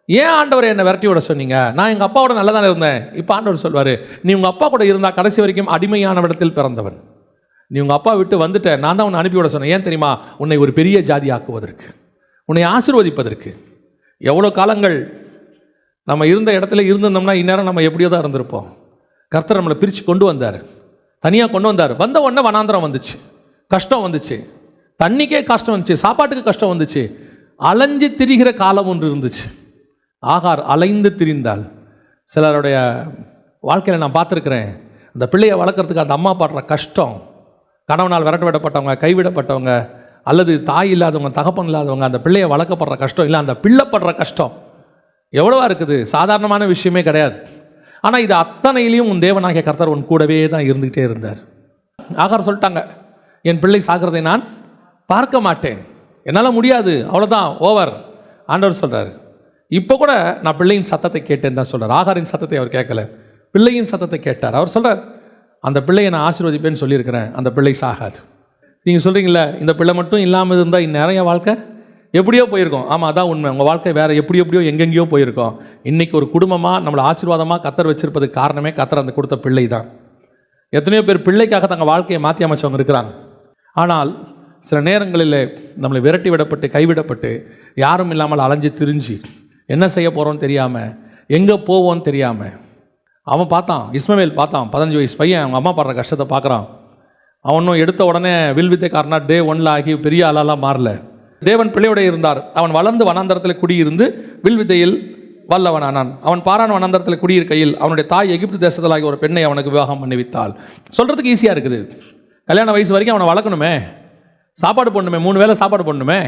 ஏன் ஆண்டவர் என்னை விரட்டி விட சொன்னீங்க? நான் எங்கள் அப்பாவோட நல்லா தானே இருந்தேன். இப்போ ஆண்டவர் சொல்வார், நீ உங்கள் அப்பா கூட இருந்தால் கடைசி வரைக்கும் அடிமையான இடத்தில் பிறந்தவன். நீ உங்கள் அப்பா விட்டு வந்துட்ட, நான் தான் உன்னை அனுப்பிவிட சொன்னேன். ஏன் தெரியுமா? உன்னை ஒரு பெரிய ஜாதி ஆக்குவதற்கு, உன்னை ஆசீர்வதிப்பதற்கு. எவ்வளோ காலங்கள் நம்ம இருந்த இடத்துல இருந்திருந்தோம்னா இந்நேரம் நம்ம எப்படியோ தான் இருந்திருப்போம். கர்த்தர் நம்மளை பிரித்து கொண்டு வந்தார், தனியாக கொண்டு வந்தார். வந்த உடனே வனாந்திரம் வந்துச்சு, கஷ்டம் வந்துச்சு, தண்ணிக்கே கஷ்டம் வந்துச்சு, சாப்பாட்டுக்கு கஷ்டம் வந்துச்சு, அலைஞ்சு திரிகிற காலம் ஒன்று இருந்துச்சு. ஆகார் அலைந்து திரிந்தாள். சிலருடைய வாழ்க்கையில் நான் பார்த்துருக்கிறேன், அந்த பிள்ளையை வளர்க்குறதுக்கு அந்த அம்மா படுற கஷ்டம், கணவனால் விரட்ட விடப்பட்டவங்க, கைவிடப்பட்டவங்க, அல்லது தாய் இல்லாதவங்க, தகப்பன் இல்லாதவங்க, அந்த பிள்ளையை வளர்க்கப்படுற கஷ்டம், இல்லை அந்த பிள்ளைப்படுற கஷ்டம் எவ்வளவா இருக்குது. சாதாரணமான விஷயமே கிடையாது. ஆனால் இது அத்தனையிலையும் உன் தேவனாகிய கர்த்தர் உன் கூடவே தான் இருந்துகிட்டே இருந்தார். ஆகார் சொல்லிட்டாங்க, என் பிள்ளை சாகிறதை நான் பார்க்க மாட்டேன், என்னால் முடியாது, அவ்வளோதான், ஓவர். ஆண்டவர் சொல்கிறார், இப்போ கூட நான் பிள்ளையின் சத்தத்தை கேட்டேன்னு தான் சொல்கிறார். ஆகாரின் சத்தத்தை அவர் கேட்கல, பிள்ளையின் சத்தத்தை கேட்டார். அவர் சொல்கிறார், அந்த பிள்ளையை நான் ஆசீர்வதிப்பேன்னு சொல்லியிருக்கிறேன், அந்த பிள்ளை சாகாது. நீங்கள் சொல்கிறீங்களே, இந்த பிள்ளை மட்டும் இல்லாமல் இருந்தால் இந்நேரம் என் வாழ்க்கை எப்படியோ போயிருக்கோம். ஆமாம், அதான் உண்மை. உங்கள் வாழ்க்கை வேறு எப்படியோ எங்கெங்கேயோ போயிருக்கோம். இன்றைக்கி ஒரு குடும்பமாக நம்மளை ஆசீர்வாதமாக கர்த்தர் வச்சிருப்பதுக்கு காரணமே கர்த்தர் அந்த கொடுத்த பிள்ளை தான். எத்தனையோ பேர் பிள்ளைக்காக தங்கள் வாழ்க்கையை மாற்றி அமைச்சவங்க இருக்கிறாங்க. ஆனால் சில நேரங்களில் நம்மளை விரட்டி விடப்பட்டு, கைவிடப்பட்டு, யாரும் இல்லாமல் அலைஞ்சு திரிஞ்சு என்ன செய்ய போகிறோன்னு தெரியாமல், எங்கே போவோன்னு தெரியாமல், அவன் பார்த்தான், இஸ்மவேல் பார்த்தான், 15 வயசு பையன் அவங்க அம்மா படுற கஷ்டத்தை பார்க்குறான். அவனும் எடுத்த உடனே வில் வித்தைக்காரனா டே 1 ஆகி பெரிய ஆளாலாம் மாறல. தேவன் பிள்ளையோட இருந்தார். அவன் வளர்ந்து வனாந்தரத்தில் குடியிருந்து வில் வித்தையில் வல்லவனானான். அவன் பாரான் வனாந்தரத்தில் குடியிருக்கையில் அவனுடைய தாய் எகிப்து தேசத்திலாகிய ஒரு பெண்ணை அவனுக்கு விவாகம் பண்ணிவித்தாள். சொல்கிறதுக்கு ஈஸியாக இருக்குது. கல்யாண வயசு வரைக்கும் அவனை வளர்க்கணுமே, சாப்பாடு போடணுமே, 3 வேளை சாப்பாடு போடணுமே,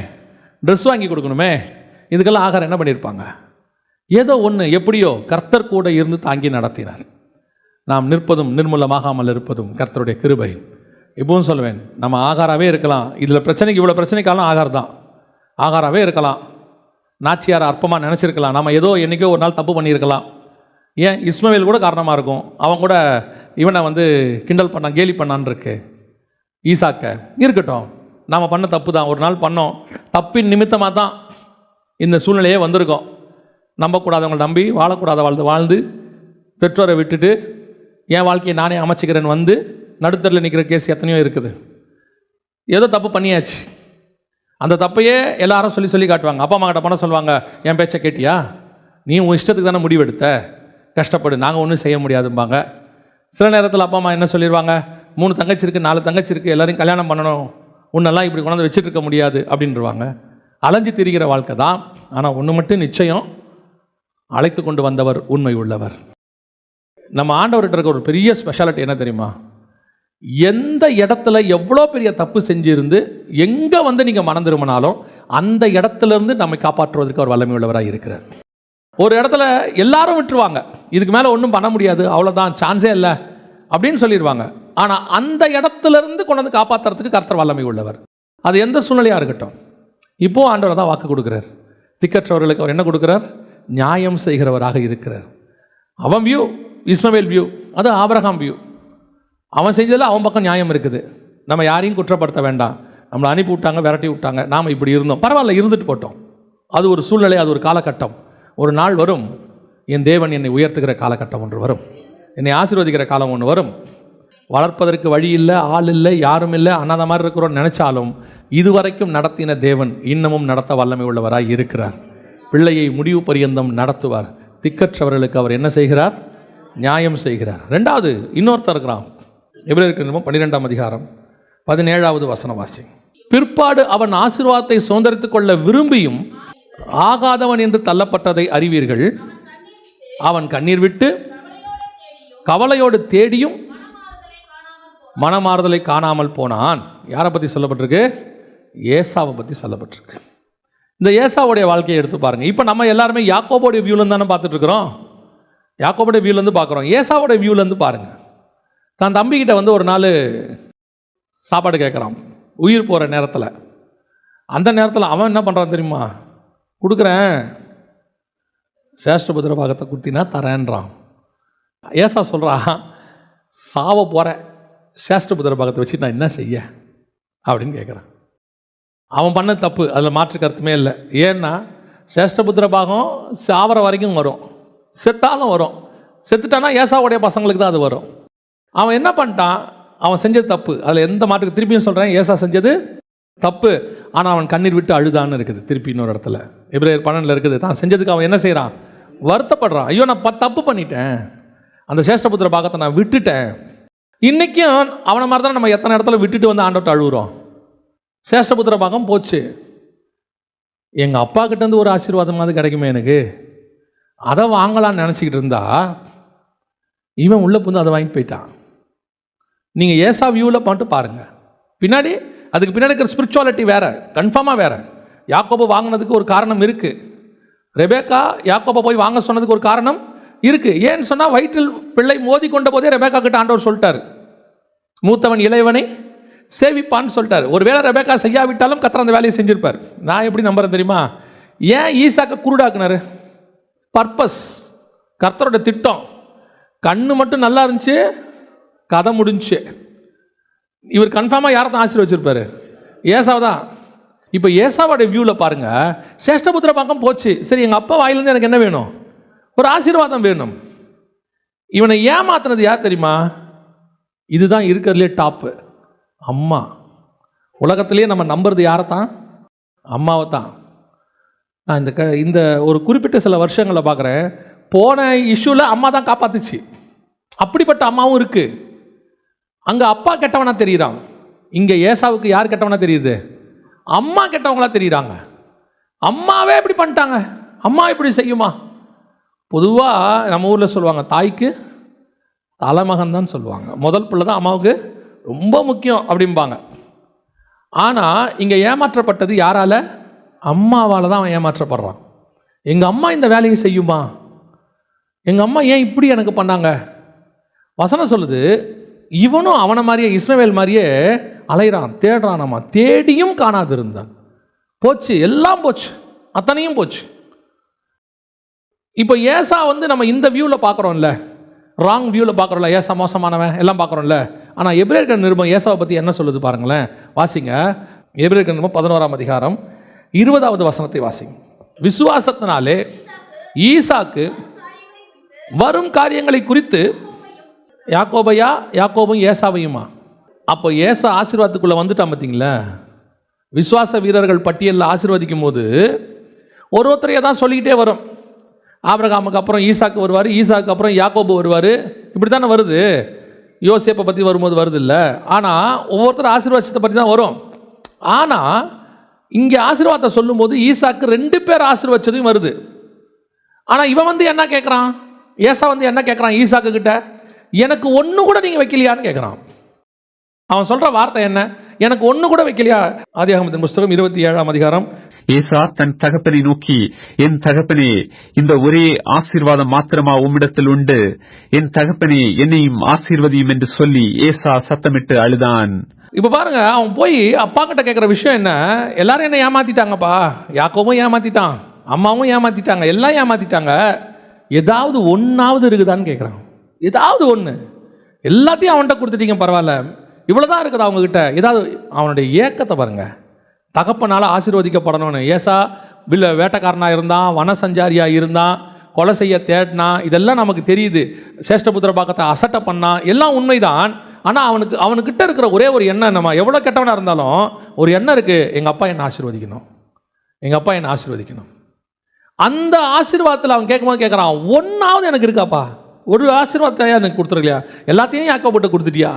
ட்ரெஸ் வாங்கி கொடுக்கணுமே, இதுக்கெல்லாம் ஆகாரம் என்ன பண்ணியிருப்பாங்க? ஏதோ ஒன்று எப்படியோ கர்த்தர் கூட இருந்து தாங்கி நடத்தினார். நாம் நிற்பதும் நிர்மூலமாகாமல் இருப்பதும் கர்த்தருடைய கிருபை. இப்பவும் சொல்லுவேன், நம்ம ஆகாராவே இருக்கலாம். இதில் பிரச்சனைக்கு இவ்வளோ பிரச்சனைக்காலம் ஆகாரம் தான். ஆகாராவே இருக்கலாம். நாச்சியார் அற்பமாக நினச்சிருக்கலாம். நம்ம ஏதோ என்றைக்கோ ஒரு நாள் தப்பு பண்ணியிருக்கலாம். ஏன் இஸ்மவேல் கூட காரணமாக இருக்கும். அவன் கூட இவனை கிண்டல் பண்ணான், கேலி பண்ணான்னு இருக்கு. ஈசாக்க இருக்கட்டும், நாம் பண்ண தப்பு தான், ஒரு நாள் பண்ணோம். தப்பின் நிமித்தமாக தான் இந்த சூழ்நிலையே வந்திருக்கோம். நம்பக்கூடாதவங்களை நம்பி வாழக்கூடாத வாழ்ந்து பெற்றோரை விட்டுட்டு என் வாழ்க்கையை நானே அமைச்சிக்கிறேன்னு நடுத்தரில் நிற்கிற கேஸ் எத்தனையோ இருக்குது. ஏதோ தப்பு பண்ணியாச்சு. அந்த தப்பையே எல்லாரும் சொல்லி காட்டுவாங்க. அப்பா அம்மா கிட்ட பண்ண சொல்லுவாங்க, என் பேச்சை கேட்டியா, நீ உன் இஷ்டத்துக்கு தானே முடிவெடுத்த, கஷ்டப்படு, நாங்கள் ஒன்றும் செய்ய முடியாதும்பாங்க. சில நேரத்தில் அப்பா அம்மா என்ன சொல்லிடுவாங்க, 3 தங்கச்சி இருக்குது, 4 தங்கச்சி இருக்குது, எல்லாரையும் கல்யாணம் பண்ணணும், உன்னெல்லாம் இப்படி கொண்டாந்து வச்சுட்டு இருக்க முடியாது அப்படின்றவாங்க. அலைஞ்சு திரிகிற வாழ்க்கை தான். ஆனால் ஒன்று மட்டும் நிச்சயம், அழைத்து கொண்டு வந்தவர் உண்மை உள்ளவர். நம்ம ஆண்டவர்கிட்ட இருக்க ஒரு பெரிய ஸ்பெஷாலிட்டி என்ன தெரியுமா? எந்த இடத்துல எவ்வளோ பெரிய தப்பு செஞ்சிருந்து எங்கே நீங்கள் மனம் திரும்பினாலும் அந்த இடத்துலேருந்து நம்மை காப்பாற்றுவதற்கு அவர் வல்லமை உள்ளவராக இருக்கிறார். ஒரு இடத்துல எல்லாரும் விட்டுருவாங்க, இதுக்கு மேலே ஒன்றும் பண்ண முடியாது, அவ்வளோதான், சான்ஸே இல்லை அப்படின்னு சொல்லிடுவாங்க. ஆனால் அந்த இடத்துலேருந்து கொண்டு வந்து காப்பாற்றுறதுக்கு கர்த்தர் வல்லமை உள்ளவர். அது எந்த சூழ்நிலையாக இருக்கட்டும். இப்போது ஆண்டவர் தான் வாக்கு கொடுக்குறார். திக்கற்றவர்களுக்கு அவர் என்ன கொடுக்குறார்? நியாயம் செய்கிறவராக இருக்கிறார். அவன் வியூ இஸ்மவேல் வியூ, அது ஆபிரகாம் வியூ. அவன் செஞ்சதில் அவன் பக்கம் நியாயம் இருக்குது. நம்ம யாரையும் குற்றப்படுத்த வேண்டாம். நம்மளை அனுப்பி விட்டாங்க, விரட்டி விட்டாங்க, நாம் இப்படி இருந்தோம், பரவாயில்ல, இருந்துட்டு போட்டோம். அது ஒரு சூழ்நிலை, அது ஒரு காலகட்டம். ஒரு நாள் வரும், என் தேவன் என்னை உயர்த்துகிற காலகட்டம் ஒன்று வரும், என்னை ஆசீர்வதிக்கிற காலம் ஒன்று வரும். வளர்ப்பதற்கு வழி இல்லை, ஆள் இல்லை, யாரும் இல்லை, அனாத மாதிரி இருக்கிறோன்னு நினச்சாலும் இதுவரைக்கும் நடத்தின தேவன் இன்னமும் நடத்த வல்லமை உள்ளவராய் இருக்கிறார். பிள்ளையை முடிவு பரியந்தம் நடத்துவார். திக்கற்றவர்களுக்கு அவர் என்ன செய்கிறார்? நியாயம் செய்கிறார். 2வது இன்னொருத்தர் இருக்கிறான். எபிரேயருக்கு 12ஆம் அதிகாரம் 17வது வசனம் வாசி. பிற்பாடு அவன் ஆசீர்வாதத்தை சுதந்தரித்துக் கொள்ள விரும்பியும் ஆகாதவன் என்று தள்ளப்பட்டதை அறிவீர்கள். அவன் கண்ணீர் விட்டு கவலையோடு தேடியும் மனமாறுதலை காணாமல் போனான். யாரை பற்றி சொல்லப்பட்டிருக்கு? ஏசாவை பற்றி சொல்லப்பட்டிருக்கு. இந்த ஏசாவுடைய வாழ்க்கையை எடுத்து பாருங்க. இப்போ நம்ம எல்லாருமே யாக்கோபோடைய வியூலேருந்து தானே பார்த்துட்டு இருக்கிறோம். யாக்கோபோடைய வியூலேருந்து பார்க்குறோம். ஏசாவோடைய வியூலேருந்து பாருங்க. தான் தம்பிக்கிட்ட ஒரு நாள் சாப்பாடு கேட்குறான், உயிர் போகிற நேரத்தில். அந்த நேரத்தில் அவன் என்ன பண்ணுறான் தெரியுமா? கொடுக்குறேன், சேஷ்டபுத்திர பாகத்தை கொடுத்தினா தரேன்றான். ஏசா சொல்கிறான், சாவ போகிறேன், சேஷ்டபுத்திர பாகத்தை வச்சு நான் என்ன செய்ய அப்படின்னு கேட்குறான். அவன் பண்ண தப்பு, அதில் மாற்று கருத்துமே இல்லை. ஏன்னா சேஷ்டபுத்திர பாகம் சாவர வரைக்கும் வரும், செத்தாலும் வரும். செத்துட்டானா ஏசாவுடைய பசங்களுக்கு தான் அது வரும். அவன் என்ன பண்ணிட்டான்? அவன் செஞ்சது தப்பு, அதில் எந்த மாற்றுக்கு திருப்பியும் சொல்கிறேன், ஏசா செஞ்சது தப்பு. ஆனால் அவன் கண்ணீர் விட்டு அழுதான்னு இருக்குது. திருப்பி இன்னொரு இடத்துல எபிரேயர் 12 இருக்குது. தான் செஞ்சதுக்கு அவன் என்ன செய்கிறான்? வருத்தப்படுறான். ஐயோ, நான் தப்பு பண்ணிட்டேன், அந்த சேஷ்டபுத்திர பாகத்தை நான் விட்டுட்டேன். இன்றைக்கும் அவனை மாதிரி தான் நம்ம எத்தனை இடத்துல விட்டுட்டு ஆண்டவர்கிட்ட அழுகுறோம். சேஷ்டபுத்திர பாகம் போச்சு, எங்கள் அப்பா கிட்டேருந்து ஒரு ஆசீர்வாதமாவது கிடைக்குமே எனக்கு, அதை வாங்கலான்னு நினச்சிக்கிட்டு இருந்தா இவன் உள்ளே புந்து அதை வாங்கிட்டு போயிட்டான். நீங்கள் ஏசா வியூவில் பண்ணிட்டு பாருங்கள். பின்னாடி அதுக்கு பின்னாடி இருக்கிற ஸ்பிரிச்சுவாலிட்டி வேறு, கன்ஃபார்மாக வேறு. யாக்கோபை வாங்கினதுக்கு ஒரு காரணம் இருக்குது. ரெபேக்கா யாக்கோபை போய் வாங்க சொன்னதுக்கு ஒரு காரணம் இருக்குது. ஏன்னு சொன்னால் வயிற்றில் பிள்ளை மோதி கொண்ட போதே ரெபேக்கா கிட்ட ஆண்டவர் சொல்லிட்டார், மூத்தவன் இளையவனை சேவிப்பான்னு சொல்லிட்டார். ஒருவேளை ரெபேக்கா செய்யாவிட்டாலும் கர்த்தர் அந்த வேலையை செஞ்சிருப்பார். நான் எப்படி நம்புறேன் தெரியுமா? ஏன் ஈசாக்க குருடாக்குனாரு? பர்பஸ், கர்த்தரோட திட்டம். கண்ணு மட்டும் நல்லா இருந்துச்சு, கதை முடிஞ்சு. இவர் கன்ஃபார்மாக யாரை தான் ஆசீர்வச்சிருப்பாரு? ஏசாவை தான். இப்போ ஏசாவோடைய வியூவில் பாருங்கள், சேஷ்டபுத்திர பாகம் போச்சு. சரி, எங்கள் அப்பா வாயிலேருந்து எனக்கு என்ன வேணும்? ஒரு ஆசீர்வாதம் வேணும். இவனை ஏமாத்தினது யார் தெரியுமா? இதுதான் இருக்கிறதுலே டாப்பு, அம்மா. உலகத்திலேயே நம்ம நம்புறது யாரை தான்? அம்மாவை தான். நான் இந்த ஒரு குறிப்பிட்ட சில வருஷங்களில் பார்க்குறேன், போன இஷ்யூவில் அம்மா தான் காப்பாத்துச்சு. அப்படிப்பட்ட அம்மாவும் இருக்குது. அங்கே அப்பா கெட்டவனா தெரியுறான், இங்கே ஏசாவுக்கு யார் கெட்டவனா தெரியுது? அம்மா கெட்டவங்களா தெரியுறாங்க. அம்மாவே இப்படி பண்ணிட்டாங்க, அம்மா இப்படி செய்யுமா? பொதுவாக நம்ம ஊரில் சொல்லுவாங்க, தாய்க்கு தலைமகன் தான் சொல்லுவாங்க. முதல் பிள்ளை தான் அம்மாவுக்கு ரொம்ப முக்கியம் அப்படிம்பாங்க. ஆனால் இங்கே ஏமாற்றப்பட்டது யாரால? அம்மாவால் தான் அவன் ஏமாற்றப்படுறான். எங்கள் அம்மா இந்த வேலையை செய்யுமா? எங்கள் அம்மா ஏன் இப்படி எனக்கு பண்ணாங்க? வசனம் சொல்லுது, இவனும் அவனை மாதிரியே இஸ்மவேல் மாதிரியே அலைகிறான், தேடுறான். நம்ம தேடியும் காணாது இருந்தான். போச்சு, எல்லாம் போச்சு, அத்தனையும் போச்சு. இப்போ ஏசா நம்ம இந்த வியூவில் பார்க்குறோம்ல, ராங் வியூவில் பார்க்குறோம்ல, ஏசா மோசமானவன் எல்லாம் பார்க்குறோம்ல. ஆனால் எபிரேயர் நிருபம் ஏசாவை பற்றி என்ன சொல்லுது பாருங்களேன். வாசிங்க, எபிரேயர் நிருபம் 11ஆம் அதிகாரம் 20வது வசனத்தை வாசிங்க. விசுவாசத்தினாலே ஈசாக்கு வரும் காரியங்களை குறித்து யாக்கோபையா, யாக்கோபும் ஏசாவையுமா? அப்போ ஏசா ஆசீர்வாதத்துக்குள்ளே வந்துட்டான் பார்த்தீங்களா? விசுவாச வீரர்கள் பட்டியலில் ஆசீர்வதிக்கும் போது ஒருத்தரையே தான் சொல்லிக்கிட்டே வரும். ஆபிரகாமுக்கு அப்புறம் ஈசாக்கு வருவார், ஈசாக்கு அப்புறம் யாக்கோபு வருவார், இப்படி தானே வருது. யோசேப்பை பற்றி வரும்போது வருது இல்லை. ஆனால் ஒவ்வொருத்தரும் ஆசீர்வாதத்தை பற்றி தான் வரும். ஆனால் இங்கே ஆசீர்வாதத்தை சொல்லும்போது ஈசாக்கு 2 பேர் ஆசீர்வச்சதையும் வருது. ஆனால் இவன் என்ன கேட்குறான்? ஏசா என்ன கேட்குறான் ஈசாக்கு கிட்ட? எனக்கு ஒன்று கூட நீங்கள் வைக்கலையான்னு கேட்குறான். அவன் சொல்கிற வார்த்தை என்ன? எனக்கு ஒன்று கூட வைக்கலையா? ஆதியாகமத்தின் புஸ்தகம் 27ஆம் அதிகாரம். ஏசா தன் தகப்பனை நோக்கி, என் தகப்பனே, இந்த ஒரே ஆசீர்வாதம் மாத்திரமா உம்மிடத்தில் உண்டு? என் தகப்பனே, என்னையும் ஆசீர்வதியும் என்று சொல்லி ஏசா சத்தமிட்டு அழுதான். இப்போ பாருங்க, அவன் போய் அப்பா கிட்ட கேட்குற விஷயம் என்ன? எல்லாரும் என்ன ஏமாத்திட்டாங்கப்பா, யாக்கோபும் ஏமாத்திட்டான், அம்மாவும் ஏமாத்திட்டாங்க, எல்லாம் ஏமாத்திட்டாங்க, ஏதாவது ஒன்றாவது இருக்குதான்னு கேட்குறான். ஏதாவது ஒன்று, எல்லாத்தையும் அவன்கிட்ட கொடுத்துட்டீங்க, பரவாயில்ல, இவ்வளோதான் இருக்குது அவங்கக்கிட்ட. ஏதாவது அவனுடைய ஏக்கத்தை பாருங்க. தகப்பனால் ஆசீர்வதிக்கப்படணும்னு. ஏசா வேட்டைக்காரனாக இருந்தான், வனசஞ்சாரியாக இருந்தான், கொலை செய்ய தேடினான், இதெல்லாம் நமக்கு தெரியுது. சேஷ்டபுத்திர பாக்கத்தை அசட்டை பண்ணான், எல்லாம் உண்மைதான். ஆனால் அவனுக்கிட்ட இருக்கிற ஒரே ஒரு எண்ணம், நம்ம எவ்வளோ கெட்டவனாக இருந்தாலும் ஒரு எண்ணம் இருக்குது, எங்கள் அப்பா என்னை ஆசீர்வதிக்கணும், எங்கள் அப்பா என்னை ஆசீர்வதிக்கணும். அந்த ஆசீர்வாதத்தில் அவன் கேட்கும்போது கேட்குறான், ஒன்றாவது எனக்கு இருக்காப்பா, ஒரு ஆசீர்வாதத்தை எனக்கு கொடுத்துருக்கலையா? எல்லாத்தையும் யாக்கப்பட்டு கொடுத்துட்டியா?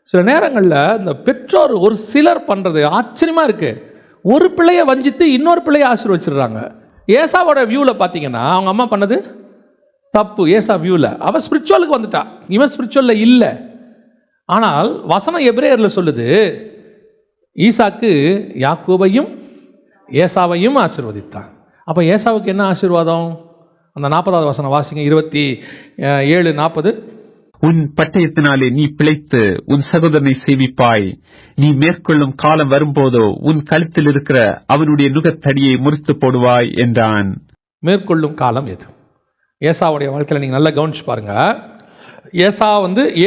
சில நேரங்களில் இந்த பெற்றோர் ஒரு சிலர் பண்ணுறது ஆச்சரியமாக இருக்குது. ஒரு பிள்ளையை வஞ்சித்து இன்னொரு பிள்ளையை ஆசீர்வச்சிடுறாங்க. ஏசாவோட வியூவில் பார்த்தீங்கன்னா அவங்க அம்மா பண்ணது தப்பு. ஏசா வியூவில் அவன் ஸ்பிரிச்சுவலுக்கு வந்துட்டா, இவன் ஸ்பிரிச்சுவலில் இல்லை. ஆனால் வசனம் எபிரேயரில் சொல்லுது, ஈசாக்கு யாக்கோபையும் ஏசாவையும் ஆசீர்வதித்தான். அப்போ ஏசாவுக்கு என்ன ஆசீர்வாதம்? அந்த 40வது வசனம் வாசிங்க, 27:40. உன் பட்டயத்தினாலே நீ பிழைத்து உன் சகோதரனை சேவிப்பாய். நீ மேற்கொள்ளும் காலம் வரும்போதோ உன் கழுத்தில் இருக்கிற அவனுடைய நுகத்தடியை முறித்து போடுவாய் என்றான். மேற்கொள்ளும் காலம் எது? ஏசாவுடைய வாழ்க்கையில் நீங்கள் நல்லா கவனிச்சு பாருங்க. ஏசா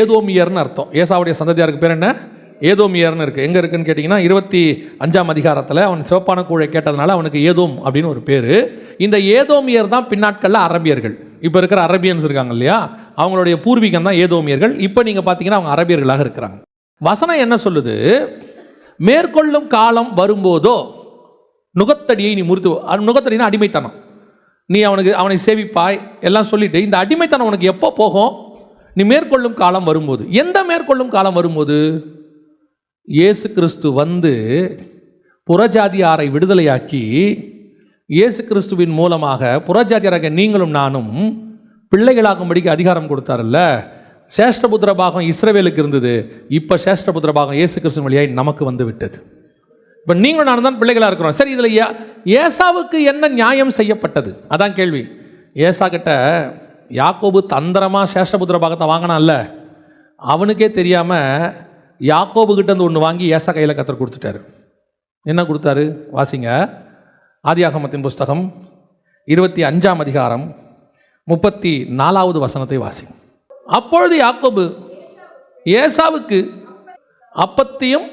ஏதோமியர்னு அர்த்தம். ஏசாவுடைய சந்ததியாருக்கு பேர் என்ன? ஏதோமியர்னு இருக்குது. எங்கே இருக்குன்னு கேட்டிங்கன்னா 25ஆம் அதிகாரத்தில் அவன் சிவப்பான கூழை கேட்டதுனால அவனுக்கு ஏதோம் அப்படின்னு ஒரு பேர். இந்த ஏதோமியர் தான் பின்னாட்களில் அரபியர்கள். இப்போ இருக்கிற அரபியன்ஸ் இருக்காங்க இல்லையா, அவங்களுடைய பூர்வீகம் தான் ஏதோமியர்கள். இப்போ நீங்கள் பார்த்தீங்கன்னா அவங்க அரபியர்களாக இருக்கிறாங்க. வசனம் என்ன சொல்லுது? மேற்கொள்ளும் காலம் வரும்போதோ நுகத்தடியை நீ முறித்து. நுகத்தடினா அடிமைத்தனம். நீ அவனை சேவிப்பாய் எல்லாம் சொல்லிட்டு, இந்த அடிமைத்தனம் உனக்கு எப்போ போகும்? நீ மேற்கொள்ளும் காலம் வரும்போது. எந்த மேற்கொள்ளும் காலம் வரும்போது? இயேசு கிறிஸ்து புறஜாதியாரை விடுதலையாக்கி, இயேசு கிறிஸ்துவின் மூலமாக புறஜாதியாராக நீங்களும் நானும் பிள்ளைகளாகும்படிக்கு அதிகாரம் கொடுத்தார்ல. சேஷ்டபுத்திர பாகம் இஸ்ரவேலுக்கு இருந்தது, இப்போ சேஷ்டபுத்திர பாகம் இயேசு கிறிஸ்துவின் வழியாய் நமக்கு வந்து விட்டது. இப்போ நீங்களும் நானும் தான் பிள்ளைகளாக இருக்கிறோம். சரி, இதில் ஏசாவுக்கு என்ன நியாயம் செய்யப்பட்டது? அதான் கேள்வி. ஏசா கிட்ட யாக்கோபு தந்திரமாக சேஷ்டபுத்திர பாகத்தை வாங்கினான்ல, அவனுக்கே தெரியாமல் யாக்கோபு கிட்ட ஒன்று வாங்கி ஏசா கையில் கத்தர் கொடுத்துட்டாரு. என்ன கொடுத்தாரு? வாசிங்க, ஆதியாகமத்தின் புஸ்தகம் 25ஆம் அதிகாரம் 34வது வசனத்தை வாசிங்க. அப்பொழுது யாக்கோபு ஏசாவுக்கு அப்பத்தையும்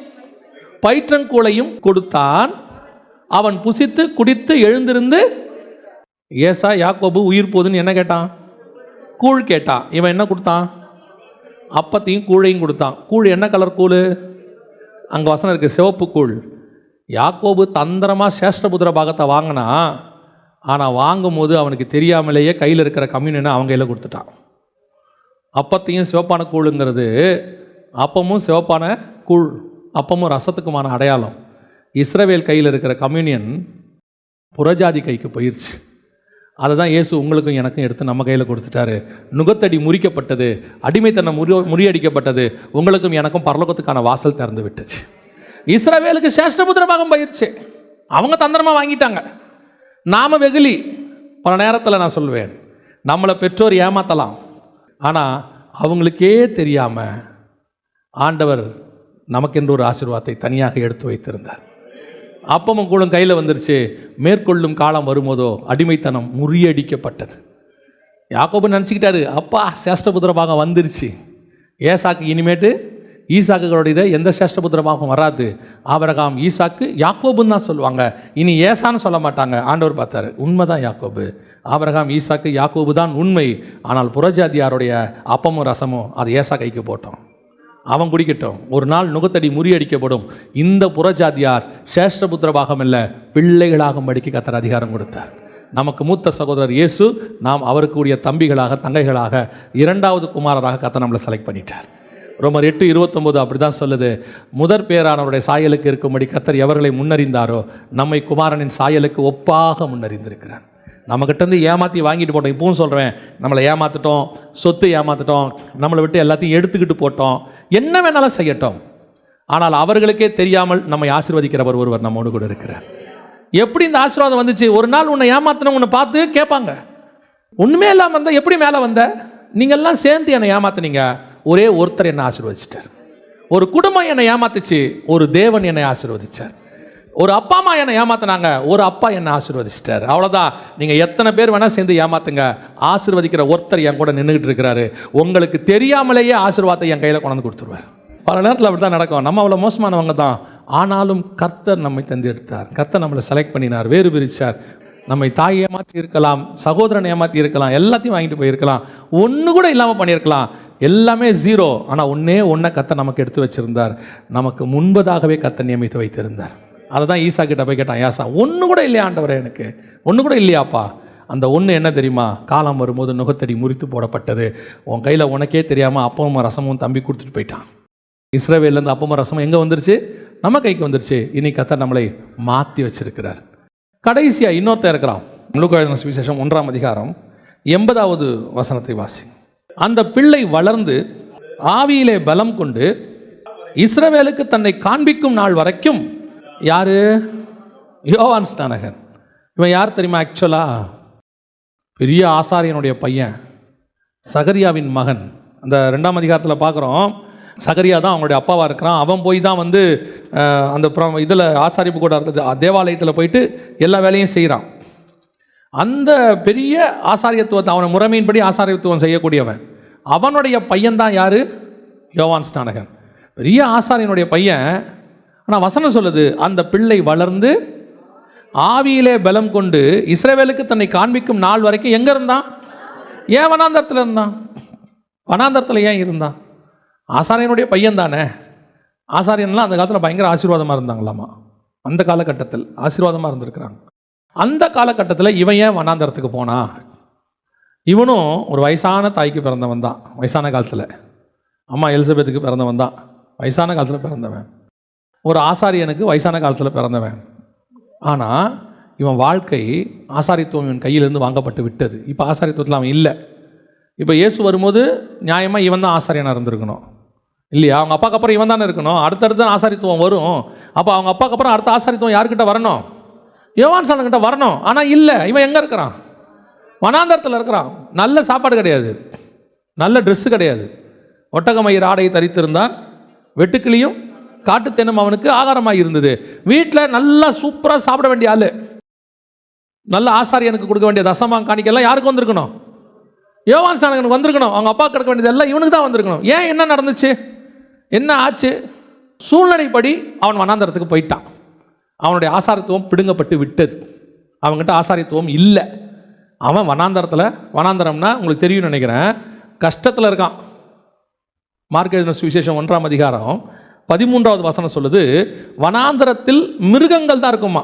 பயிற்றங்கூளையும் கொடுத்தான். அவன் புசித்து குடித்து எழுந்திருந்து. ஏசா யாக்கோபு உயிர் போதுன்னு என்ன கேட்டான்? கூழ் கேட்டான். இவன் என்ன கொடுத்தான்? அப்பத்தையும் கூழையும் கொடுத்தான். கூழ் என்ன கலர் கூழ்? அங்கே வசனம் இருக்குது, சிவப்பு கூழ். யாக்கோபு தந்திரமாக சேஷ்டபுத்திர பாகத்தை வாங்கினா, ஆனால் வாங்கும் போது அவனுக்கு தெரியாமலேயே கையில் இருக்கிற கம்யூனியனை அவங்க கையில் கொடுத்துட்டான். அப்பத்தையும் சிவப்பான கூழுங்கிறது, அப்பமும் சிவப்பான கூழ், அப்பமும் ரசத்துக்குமான அடையாளம். இஸ்ரவேல் கையில் இருக்கிற கம்யூனியன் புறஜாதி கைக்கு போயிடுச்சு. அதை தான் இயேசு உங்களுக்கும் எனக்கும் எடுத்து நம்ம கையில் கொடுத்துட்டாரு. நுகத்தடி முறிக்கப்பட்டது, அடிமைத்தனம் முறியடிக்கப்பட்டது, உங்களுக்கும் எனக்கும் பரலோகத்துக்கான வாசல் திறந்து விட்டுச்சு. இஸ்ரவேலுக்கு சேஷ்டபுத்திரபாகம் போயிடுச்சு, அவங்க தந்திரமாக வாங்கிட்டாங்க. நாம வெகுளி. பல நேரத்தில் நான் சொல்லுவேன், நம்மளை பெற்றோர் ஏமாற்றலாம், ஆனால் அவங்களுக்கே தெரியாமல் ஆண்டவர் நமக்கென்று ஒரு ஆசீர்வாதத்தை தனியாக எடுத்து வைத்திருந்தார். அப்பமும் கூட கையில் வந்துருச்சு. மேற்கொள்ளும் காலம் வரும்போதோ அடிமைத்தனம் முறியடிக்கப்பட்டது. யாக்கோபு நினச்சிக்கிட்டாரு, அப்பா சேஷ்டபுத்திர பாகம் வந்துருச்சு, ஏசாக்கு இனிமேட்டு ஈசாக்குகளுடைய எந்த சேஷ்டபுத்திர பாகம் வராது. ஆபிரகாம் ஈசாக்கு யாக்கோபுன்னு தான் சொல்லுவாங்க, இனி ஏசான்னு சொல்ல மாட்டாங்க. ஆண்டவர் பார்த்தாரு, உண்மைதான் யாக்கோபு, ஆபிரகாம் ஈசாக்கு யாக்கோபு தான் உண்மை. ஆனால் புறஜாதியாருடைய அப்பமும் ரசமும் அது ஏசா கைக்கு போட்டோம், அவன் குடிக்கட்டும். ஒரு நாள் நுகத்தடி முறியடிக்கப்படும். இந்த புறஜாதியார் சேஷ்டபுத்திர பாகம் இல்லை, பிள்ளைகளாகும்படிக்கு கர்த்தர் அதிகாரம் கொடுத்தார். நமக்கு மூத்த சகோதரர் இயேசு, நாம் அவருக்கு உரிய தம்பிகளாக தங்கைகளாக இரண்டாவது குமாரராக கர்த்தர் நம்மளை செலக்ட் பண்ணிட்டார். ரோமர் 8:29 அப்படி தான் சொல்லுது. முதற் பேரானவருடைய சாயலுக்கு இருக்கும்படி கர்த்தர் எவர்களை முன்னறிந்தாரோ நம்மை குமாரனின் சாயலுக்கு ஒப்பாக முன்னறிந்திருக்கிறார். நம்மக்கிட்டேருந்து ஏமாற்றி வாங்கிட்டு போட்டோம். இப்பவும் சொல்கிறேன், நம்மளை ஏமாற்றிட்டோம், சொத்து ஏமாற்றிட்டோம், நம்மளை விட்டு எல்லாத்தையும் எடுத்துக்கிட்டு போட்டோம், என்ன வேணாலும் செய்யட்டும். ஆனால் அவர்களுக்கே தெரியாமல் நம்மை ஆசீர்வதிக்கிறவர் ஒருவர் நம்மோடு கூட இருக்கிறார். எப்படி இந்த ஆசீர்வாதம் வந்துச்சு? ஒரு நாள் உன்னை ஏமாத்தின உன்னை பார்த்து கேட்பாங்க, ஒன்றுமே இல்லாமல் இருந்தால் எப்படி மேலே வந்த? நீங்கள்லாம் சேர்ந்து என்னை ஏமாத்தினீங்க, ஒரே ஒருத்தர் என்னை ஆசீர்வதிச்சிட்டார். ஒரு குடும்பம் என்னை ஏமாத்துச்சு, ஒரு தேவன் என்னை ஆசீர்வதிச்சார். ஒரு அப்பா அம்மா என்னை ஏமாத்தினாங்க, ஒரு அப்பா என்னை ஆசீர்வதிச்சிட்டார். அவ்வளோதான். நீங்கள் எத்தனை பேர் வேணால் சேர்ந்து ஏமாத்துங்க, ஆசீர்வதிக்கிற ஒருத்தர் என் கூட நின்றுக்கிட்டு இருக்கிறாரு. உங்களுக்கு தெரியாமலேயே ஆசீர்வாதத்தை என் கையில் கொண்டு கொடுத்துருவார். பல நேரத்தில் அப்படி தான் நடக்கும். நம்ம அவ்வளோ மோசமானவங்க தான், ஆனாலும் கர்த்தர் நம்மை தந்தெடுத்தார், கர்த்தர் நம்மளை செலக்ட் பண்ணினார், வேறு பிரித்தார். நம்மை தாய் ஏமாற்றி இருக்கலாம், சகோதரனை ஏமாற்றி இருக்கலாம், எல்லாத்தையும் வாங்கிட்டு போயிருக்கலாம், ஒன்று கூட இல்லாமல் பண்ணியிருக்கலாம். எல்லாமே ஜீரோ. ஆனால் ஒன்றை கர்த்தர் நமக்கு எடுத்து வச்சிருந்தார். நமக்கு முன்பதாகவே கர்த்தர் நியமித்து வைத்திருந்தார். அதை தான் ஈசா கிட்ட போய் கேட்டான், ஏசா ஒன்று கூட இல்லையா ஆண்டவரே, எனக்கு ஒன்று கூட இல்லையாப்பா? அந்த ஒன்று என்ன தெரியுமா? காலம் வரும்போது நுகத்தடி முறித்து போடப்பட்டது. உன் கையில் உனக்கே தெரியாமல் அப்பமும் ரசமும் தம்பி கொடுத்துட்டு போயிட்டான். இஸ்ரவேலேருந்து அப்பமும் ரசமும் எங்கே வந்துருச்சு? நம்ம கைக்கு வந்துருச்சு. இனி கர்த்தர் நம்மளை மாற்றி வச்சிருக்கிறார். கடைசியாக இன்னொருத்தர் இருக்கிறான். லூக்கா எழுதின சுவிசேஷம் 1ஆம் அதிகாரம் 80வது வசனத்தை வாசி. அந்த பிள்ளை வளர்ந்து ஆவியிலே பலம் கொண்டு இஸ்ரவேலுக்கு தன்னை காண்பிக்கும் நாள் வரைக்கும். யாரு? யோவான் ஸ்நானகன். இவன் யார் தெரியுமா? ஆக்சுவலாக பெரிய ஆசாரியனுடைய பையன், சகரியாவின் மகன். அந்த 2ஆம் அதிகாரத்தில் பார்க்குறோம், சகரியா தான் அவங்களுடைய அப்பாவாக இருக்கிறான். அவன் போய் தான் வந்து அந்த இதில் ஆசாரிப்பு கூட தேவாலயத்தில் போயிட்டு எல்லா வேலையும் செய்கிறான். அந்த பெரிய ஆசாரியத்துவத்தை, அவனை முறைமையின்படி ஆசாரியத்துவம் செய்யக்கூடியவன், அவனுடைய பையன்தான் யார்? யோவான் ஸ்நானகன். பெரிய ஆசாரியனுடைய பையன். ஆனால் வசனம் சொல்லுது, அந்த பிள்ளை வளர்ந்து ஆவியிலே பலம் கொண்டு இஸ்ரவேலுக்கு தன்னை காண்பிக்கும் நாள் வரைக்கும் எங்கே இருந்தான்? ஏன் வனாந்தரத்தில் இருந்தான்? வனாந்தரத்தில் ஏன் இருந்தான்? ஆசாரியனுடைய பையன் தானே. ஆசாரியன்லாம் அந்த காலத்தில் பயங்கர ஆசீர்வாதமாக இருந்தாங்களாமா. அந்த காலகட்டத்தில் ஆசீர்வாதமாக இருந்திருக்கிறாங்க. அந்த காலகட்டத்தில் இவன் ஏன் வனாந்தரத்துக்கு போனா? இவனும் ஒரு வயசான தாய்க்கு பிறந்தவன் தான். வயசான காலத்தில் அம்மா எலிசபெத்துக்கு பிறந்தவன் தான். வயசான காலத்தில் பிறந்தவன். ஒரு ஆசாரியனுக்கு வயசான காலத்தில் பிறந்தவன். ஆனால் இவன் வாழ்க்கை ஆசாரித்துவம் இவன் கையிலேருந்து வாங்கப்பட்டு விட்டது. இப்போ ஆசாரித்துவத்தில் அவன் இல்லை. இப்போ இயேசு வரும்போது நியாயமாக இவன் தான் ஆசாரியனாக இருந்திருக்கணும் இல்லையா? அவங்க அப்பாவுக்கு அப்புறம் இவன் தானே இருக்கணும். அடுத்தடுத்து ஆசாரித்துவம் வரும். அப்போ அவங்க அப்பாவுக்கு அப்புறம் அடுத்த ஆசாரித்துவம் யாருக்கிட்ட வரணும்? யோவான் ஸ்நானகன்கிட்ட வரணும். ஆனால் இல்லை, இவன் எங்கே இருக்கிறான்? வனாந்தரத்தில் இருக்கிறான். நல்ல சாப்பாடு கிடையாது, நல்ல ட்ரெஸ்ஸு கிடையாது. ஒட்டகமயிர் ஆடையை தரித்திருந்தான், வெட்டுக்கிளியும் காட்டுத்தேனும் அவனுக்கு ஆகாரமாக இருந்தது. வீட்டில் நல்லா சூப்பராக சாப்பிட வேண்டிய ஆள், நல்ல ஆசாரியனுக்கு கொடுக்க வேண்டிய தசமா காணிக்கெல்லாம் யாருக்கு வந்திருக்கணும்? யோவான் ஸ்நானகனுக்கு வந்திருக்கணும். அவங்க அப்பா கிடைக்க வேண்டியதெல்லாம் இவனுக்கு தான் வந்திருக்கணும். ஏன்? என்ன நடந்துச்சு? என்ன ஆச்சு? சூழ்நிலைப்படி அவன் வனாந்தரத்துக்கு போயிட்டான். அவனுடைய ஆசாரித்துவம் பிடுங்கப்பட்டு விட்டது. அவங்ககிட்ட ஆசாரித்துவம் இல்லை. அவன் வனாந்தரத்தில், வனாந்தரம்னா உங்களுக்கு தெரியும் நினைக்கிறேன், கஷ்டத்தில் இருக்கான். மார்க் எழுதின சுவிசேஷம் 1ஆம் அதிகாரம் 13வது வசனம் சொல்லுது, வனாந்தரத்தில் மிருகங்கள் தான் இருக்குமா.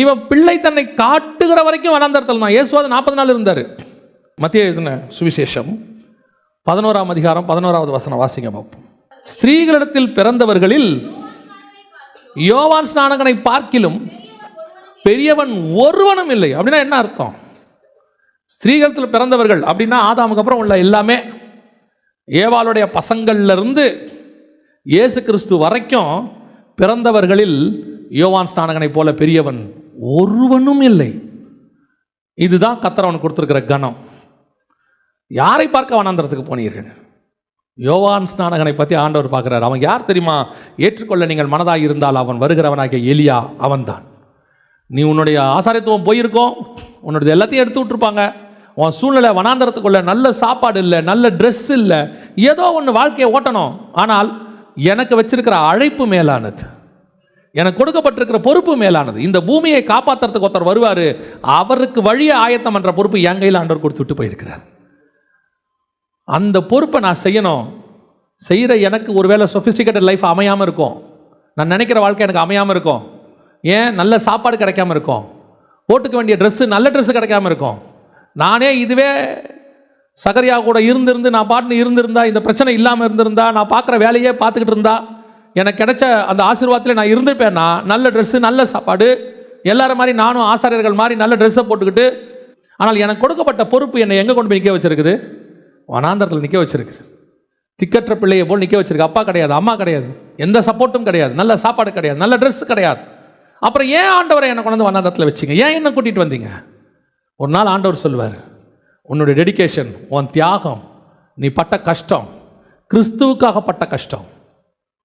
இவன் பிள்ளை தன்னை காட்டுகிற வரைக்கும் வனாந்தரத்தில் தான். இயேசுவாது 40 நாள் இருந்தார். மத்திய எழுதின சுவிசேஷம் 11ஆம் அதிகாரம் 11வது வசனம் வாசிங்க பார்ப்போம். ஸ்திரீகளிடத்தில் பிறந்தவர்களில் யோவான் ஸ்நானகனை பார்க்கிலும் பெரியவன் ஒருவனும் இல்லை. அப்படின்னா என்ன அர்த்தம்? ஸ்திரீகளத்தில் பிறந்தவர்கள் அப்படின்னா ஆதாமுக்கு அப்புறம் உள்ள எல்லாமே, ஏவாளுடைய பசங்கள்ல இருந்து இயேசு கிறிஸ்து வரைக்கும் பிறந்தவர்களில் யோவான் ஸ்நானகனை போல பெரியவன் ஒருவனும் இல்லை. இதுதான் கர்த்தர் அவனுக்கு கொடுத்திருக்கிற கணம். யாரை பார்க்க வனாந்தரத்துக்கு போனீர்கள்? யோவான் ஸ்நானகனை பற்றி ஆண்டவர் பார்க்கிறார். அவன் யார் தெரியுமா? ஏற்றுக்கொள்ள நீங்கள் மனதாக இருந்தால் அவன் வருகிறவனாகிய எலியா அவன்தான். நீ உன்னுடைய ஆசாரியத்துவம் போயிருக்கோம், உன்னுடைய எல்லாத்தையும் எடுத்து விட்டுருப்பாங்க. உன் சூழ்நிலை வனாந்தரத்துக்குள்ள நல்ல சாப்பாடு இல்லை, நல்ல ட்ரெஸ் இல்லை, ஏதோ ஒன்று வாழ்க்கையை ஓட்டணும். ஆனால் எனக்கு வச்சிருக்கிற அழைப்பு மேலானது, எனக்கு கொடுக்கப்பட்டிருக்கிற பொறுப்பு மேலானது. இந்த பூமியை காப்பாற்றுறதுக்கு ஒருத்தர் வருவார், அவருக்கு வழியை ஆயத்தம் என்ற பொறுப்பு என் கையில் ஆண்டவர் கொடுத்து விட்டு போயிருக்கிறார். அந்த பொறுப்பை நான் செய்யணும். செய்கிற எனக்கு ஒருவேளை சொஃபிஸ்டிகேட்டட் லைஃப் அமையாமல் இருக்கும், நான் நினைக்கிற வாழ்க்கை எனக்கு அமையாமல் இருக்கும், ஏன் நல்ல சாப்பாடு கிடைக்காம இருக்கும், போட்டுக்க வேண்டிய ட்ரெஸ்ஸு நல்ல ட்ரெஸ்ஸு கிடைக்காம இருக்கும். நானே இதுவே சகரியா கூட இருந்திருந்து நான் பாட்டுன்னு இருந்திருந்தா, இந்த பிரச்சனை இல்லாமல் இருந்திருந்தா, நான் பார்க்குற வேலையே பார்த்துக்கிட்டு இருந்தா, எனக்கு கிடைச்ச அந்த ஆசீர்வாதத்தில் நான் இருந்திருப்பேன்னா, நல்ல ட்ரெஸ்ஸு நல்ல சாப்பாடு, எல்லாரும் மாதிரி நானும் ஆசாரியர்கள் மாதிரி நல்ல ட்ரெஸ்ஸை போட்டுக்கிட்டு. ஆனால் எனக்கு கொடுக்கப்பட்ட பொறுப்பு என்னை எங்கே கொண்டு போய் நிற்க வச்சிருக்குது? வனாந்தரத்தில் நிற்க வச்சிருக்குது. திக்கற்ற பிள்ளையை போல் நிற்க வச்சிருக்கு. அப்பா கிடையாது, அம்மா கிடையாது, எந்த சப்போர்ட்டும் கிடையாது, நல்ல சாப்பாடு கிடையாது, நல்ல ட்ரெஸ் கிடையாது. அப்புறம் ஏன் ஆண்டவரை என்னை கொண்டு வந்து வனாந்தரத்தில் வச்சிங்க? ஏன் என்ன கூட்டிகிட்டு வந்தீங்க? ஒரு நாள் ஆண்டவர் சொல்வார், உன்னுடைய டெடிகேஷன், உன் தியாகம், நீ பட்ட கஷ்டம், கிறிஸ்துவுக்காக பட்ட கஷ்டம்,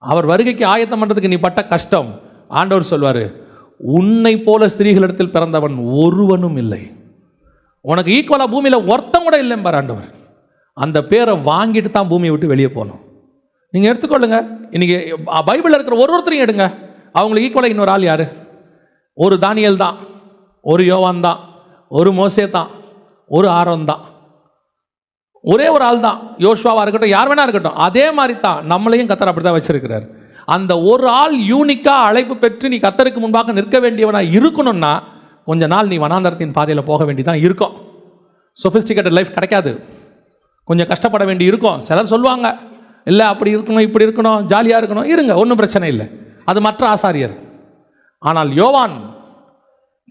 அவர் வருகைக்கு ஆயத்தம் பண்ணுறதுக்கு நீ பட்ட கஷ்டம், ஆண்டவர் சொல்வார், உன்னை போல ஸ்திரீகளிடத்தில் பிறந்தவன் ஒருவனும் இல்லை, உனக்கு ஈக்குவலாக பூமியில் ஒருத்தம் கூட இல்லைம்பார் ஆண்டவர். அந்த பேரை வாங்கிட்டு தான் பூமியை விட்டு வெளியே போகணும். நீங்கள் எடுத்துக்கொள்ளுங்க, இன்றைக்கி பைபிளில் இருக்கிற ஒருத்தரையும் எடுங்க, அவங்களுக்கு ஈக்குவலாக இன்னொரு ஆள் யார்? ஒரு தானியேல் தான், ஒரு யோவான் தான், ஒரு மோசே தான், ஒரு ஆரோன் தான், ஒரே ஒரு ஆள் தான். யோசுவாவாக இருக்கட்டும், யார் வேணா இருக்கட்டும், அதே மாதிரி தான் நம்மளையும் கர்த்தர் அப்படி தான் வச்சிருக்கிறார். அந்த ஒரு ஆள் யூனிக்காக அழைப்பு பெற்று நீ கர்த்தருக்கு முன்பாக நிற்க வேண்டியவனாக இருக்கணும்னா கொஞ்ச நாள் நீ வனாந்தரத்தின் பாதையில் போக வேண்டியதான் இருக்கும். சொஃபிஸ்டிகேட்டட் லைஃப் கிடைக்காது, கொஞ்சம் கஷ்டப்பட வேண்டி இருக்கும். சிலர் சொல்லுவாங்க, இல்லை அப்படி இருக்கணும் இப்படி இருக்கணும் ஜாலியாக இருக்கணும், இருங்க, ஒன்றும் பிரச்சனை இல்லை, அது மற்ற ஆசாரியர். ஆனால் யோவான்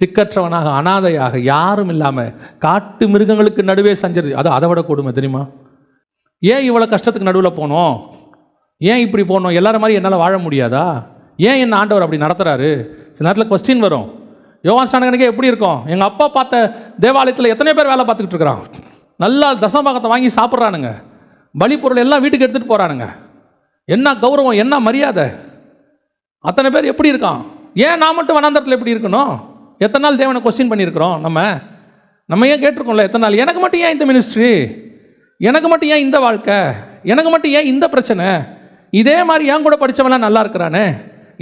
திக்கற்றவனாக அனாதையாக யாரும் இல்லாமல் காட்டு மிருகங்களுக்கு நடுவே சஞ்சரி. அது அதை விட கொடுமை தெரியுமா? ஏன் இவ்வளோ கஷ்டத்துக்கு நடுவில் போனோம்? ஏன் இப்படி போனோம்? எல்லாரும் மாதிரி என்னால் வாழ முடியாதா? ஏன் என்ன ஆண்டவர் அப்படி நடத்துகிறாரு? சில நேரத்தில் கொஸ்டின் வரும். யோவான் ஸ்நானகனுக்கே எப்படி இருக்கும்? எங்கள் அப்பா பார்த்த தேவாலயத்தில் எத்தனை பேர் வேலை பார்த்துக்கிட்டு இருக்கிறான், நல்லா தசமபாகத்தை வாங்கி சாப்பிட்றானுங்க, பலி பொருள் எல்லாம் வீட்டுக்கு எடுத்துகிட்டு போகிறானுங்க, என்ன கௌரவம், என்ன மரியாதை, அத்தனை பேர் எப்படி இருக்கான்? ஏன் நான் மட்டும் வனாந்தரத்தில் எப்படி இருக்கணும்? எத்தனை நாள் தேவனை கொஸ்டின் பண்ணியிருக்கிறோம்? நம்ம ஏன் கேட்டிருக்கோம்ல எத்தனை நாள், எனக்கு மட்டும் ஏன் இந்த மினிஸ்ட்ரி, எனக்கு மட்டும் ஏன் இந்த வாழ்க்கை, எனக்கு மட்டும் ஏன் இந்த பிரச்சனை? இதே மாதிரி என் கூட படித்தவங்களாம் நல்லா இருக்கிறானே,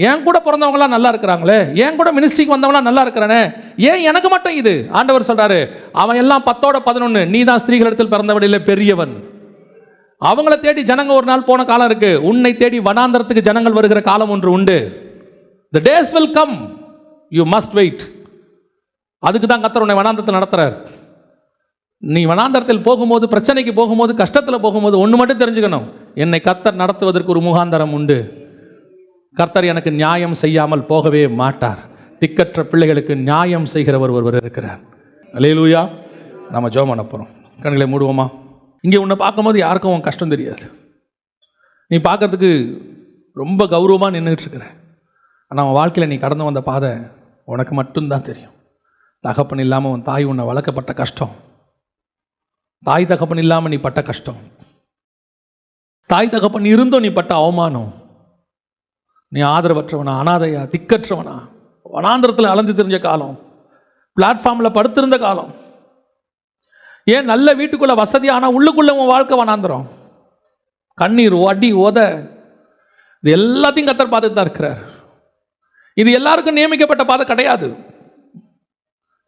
என் கூட பிறந்தவங்களாம் நல்லா இருக்கிறாங்களே, என் கூட மினிஸ்ட்ரிக்கு வந்தவங்களாம் நல்லா இருக்கிறானே, ஏன் எனக்கு மட்டும் இது? ஆண்டவர் சொல்கிறாரு, அவன் எல்லாம் 10-11, நீ தான் ஸ்திரீகளிடத்தில் பிறந்தவனில் பெரியவன். அவங்கள தேடி ஜனங்க ஒரு நாள் போன காலம் இருக்கு, உன்னை தேடி வனாந்தரத்துக்கு ஜனங்கள் வருகிற காலம் ஒன்று உண்டு. The days will come, you must wait. அதுக்கு தான் கர்த்தர் உன்னை வனாந்தரத்தில் நடத்துறார். நீ வனாந்தரத்தில் போகும்போது, பிரச்சனைக்கு போகும்போது, கஷ்டத்தில் போகும்போது ஒன்று மட்டும் தெரிஞ்சுக்கணும், என்னை கர்த்தர் நடத்துவதற்கு ஒரு முகாந்தரம் உண்டு. கர்த்தர் எனக்கு நியாயம் செய்யாமல் போகவே மாட்டார். திக்கற்ற பிள்ளைகளுக்கு நியாயம் செய்கிறவர் ஒருவர் இருக்கிறார். அல்லேலூயா. நம்ம ஜெபம் பண்ண போகிறோம். கண்களை மூடுவோமா? இங்கே உன்னை பார்க்கும்போது யாருக்கும் உன் கஷ்டம் தெரியாது. நீ பார்க்கறதுக்கு ரொம்ப கௌரவமாக நின்றுட்டு இருக்கிற, ஆனால் உன் வாழ்க்கையில் நீ கடந்து வந்த பாதை உனக்கு மட்டும்தான் தெரியும். தகப்பன் இல்லாமல் உன் தாய் உன்னை வளர்க்கப்பட்ட கஷ்டம், தாய் தகப்பன் இல்லாமல் நீ பட்ட கஷ்டம், தாய் தகப்பன் இருந்தும் நீ பட்ட அவமானம், நீ ஆதரவற்றவனா, அனாதையா, திக்கற்றவனா, வனாந்திரத்தில் அலைந்து தெரிஞ்ச காலம், பிளாட்ஃபார்மில் படுத்திருந்த காலம், ஏன் நல்ல வீட்டுக்குள்ள வசதி, ஆனால் உள்ளுக்குள்ள உன் வாழ்க்கை வனாந்திரம், கண்ணீர், அடி, உத, இது எல்லாத்தையும் கர்த்தர் பார்த்துட்டு தான் இருக்கிறார். இது எல்லாருக்கும் நியமிக்கப்பட்ட பாதை கிடையாது.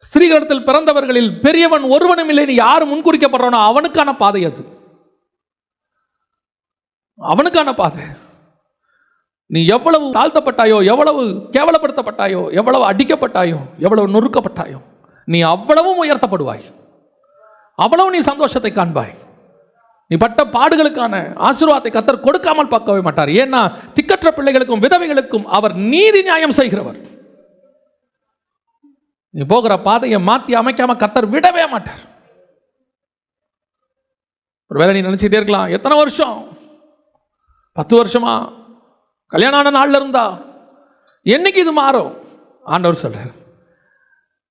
ஸ்திரீகளிடத்தில் பிறந்தவர்களில் பெரியவன் ஒருவனும் இல்லைன்னு யார் முன்குறிக்கப்படுறானோ அவனுக்கான பாதை அது, அவனுக்கான பாதை. நீ எவ்வளவு தாழ்த்தப்பட்டாயோ, எவ்வளவு கேவலப்படுத்தப்பட்டாயோ, எவ்வளவு அடிக்கப்பட்டாயோ, எவ்வளவு நொறுக்கப்பட்டாயோ, நீ அவ்வளவும் உயர்த்தப்படுவாய், அவ்வளவு நீ சந்தோஷத்தை காண்பாய். நீ பட்ட பாடுகளுக்கான ஆசீர்வாதத்தை கர்த்தர் கொடுக்காமல் பார்க்கவே மாட்டார். ஏன்னா திக்கற்ற பிள்ளைகளுக்கும் விதவைகளுக்கும் அவர் நீதி நியாயம் செய்கிறவர். நீ போகிற பாதையை மாற்றி அமைக்காம கர்த்தர் விடவே மாட்டார். ஒருவேளை நீ நினைச்சிட்டே இருக்கலாம், எத்தனை வருஷம், 10 வருஷமா, கல்யாணம் ஆன நாள்ல இருந்தா, என்னைக்கு இது மாறும்? ஆண்டவர் சொல்றார்,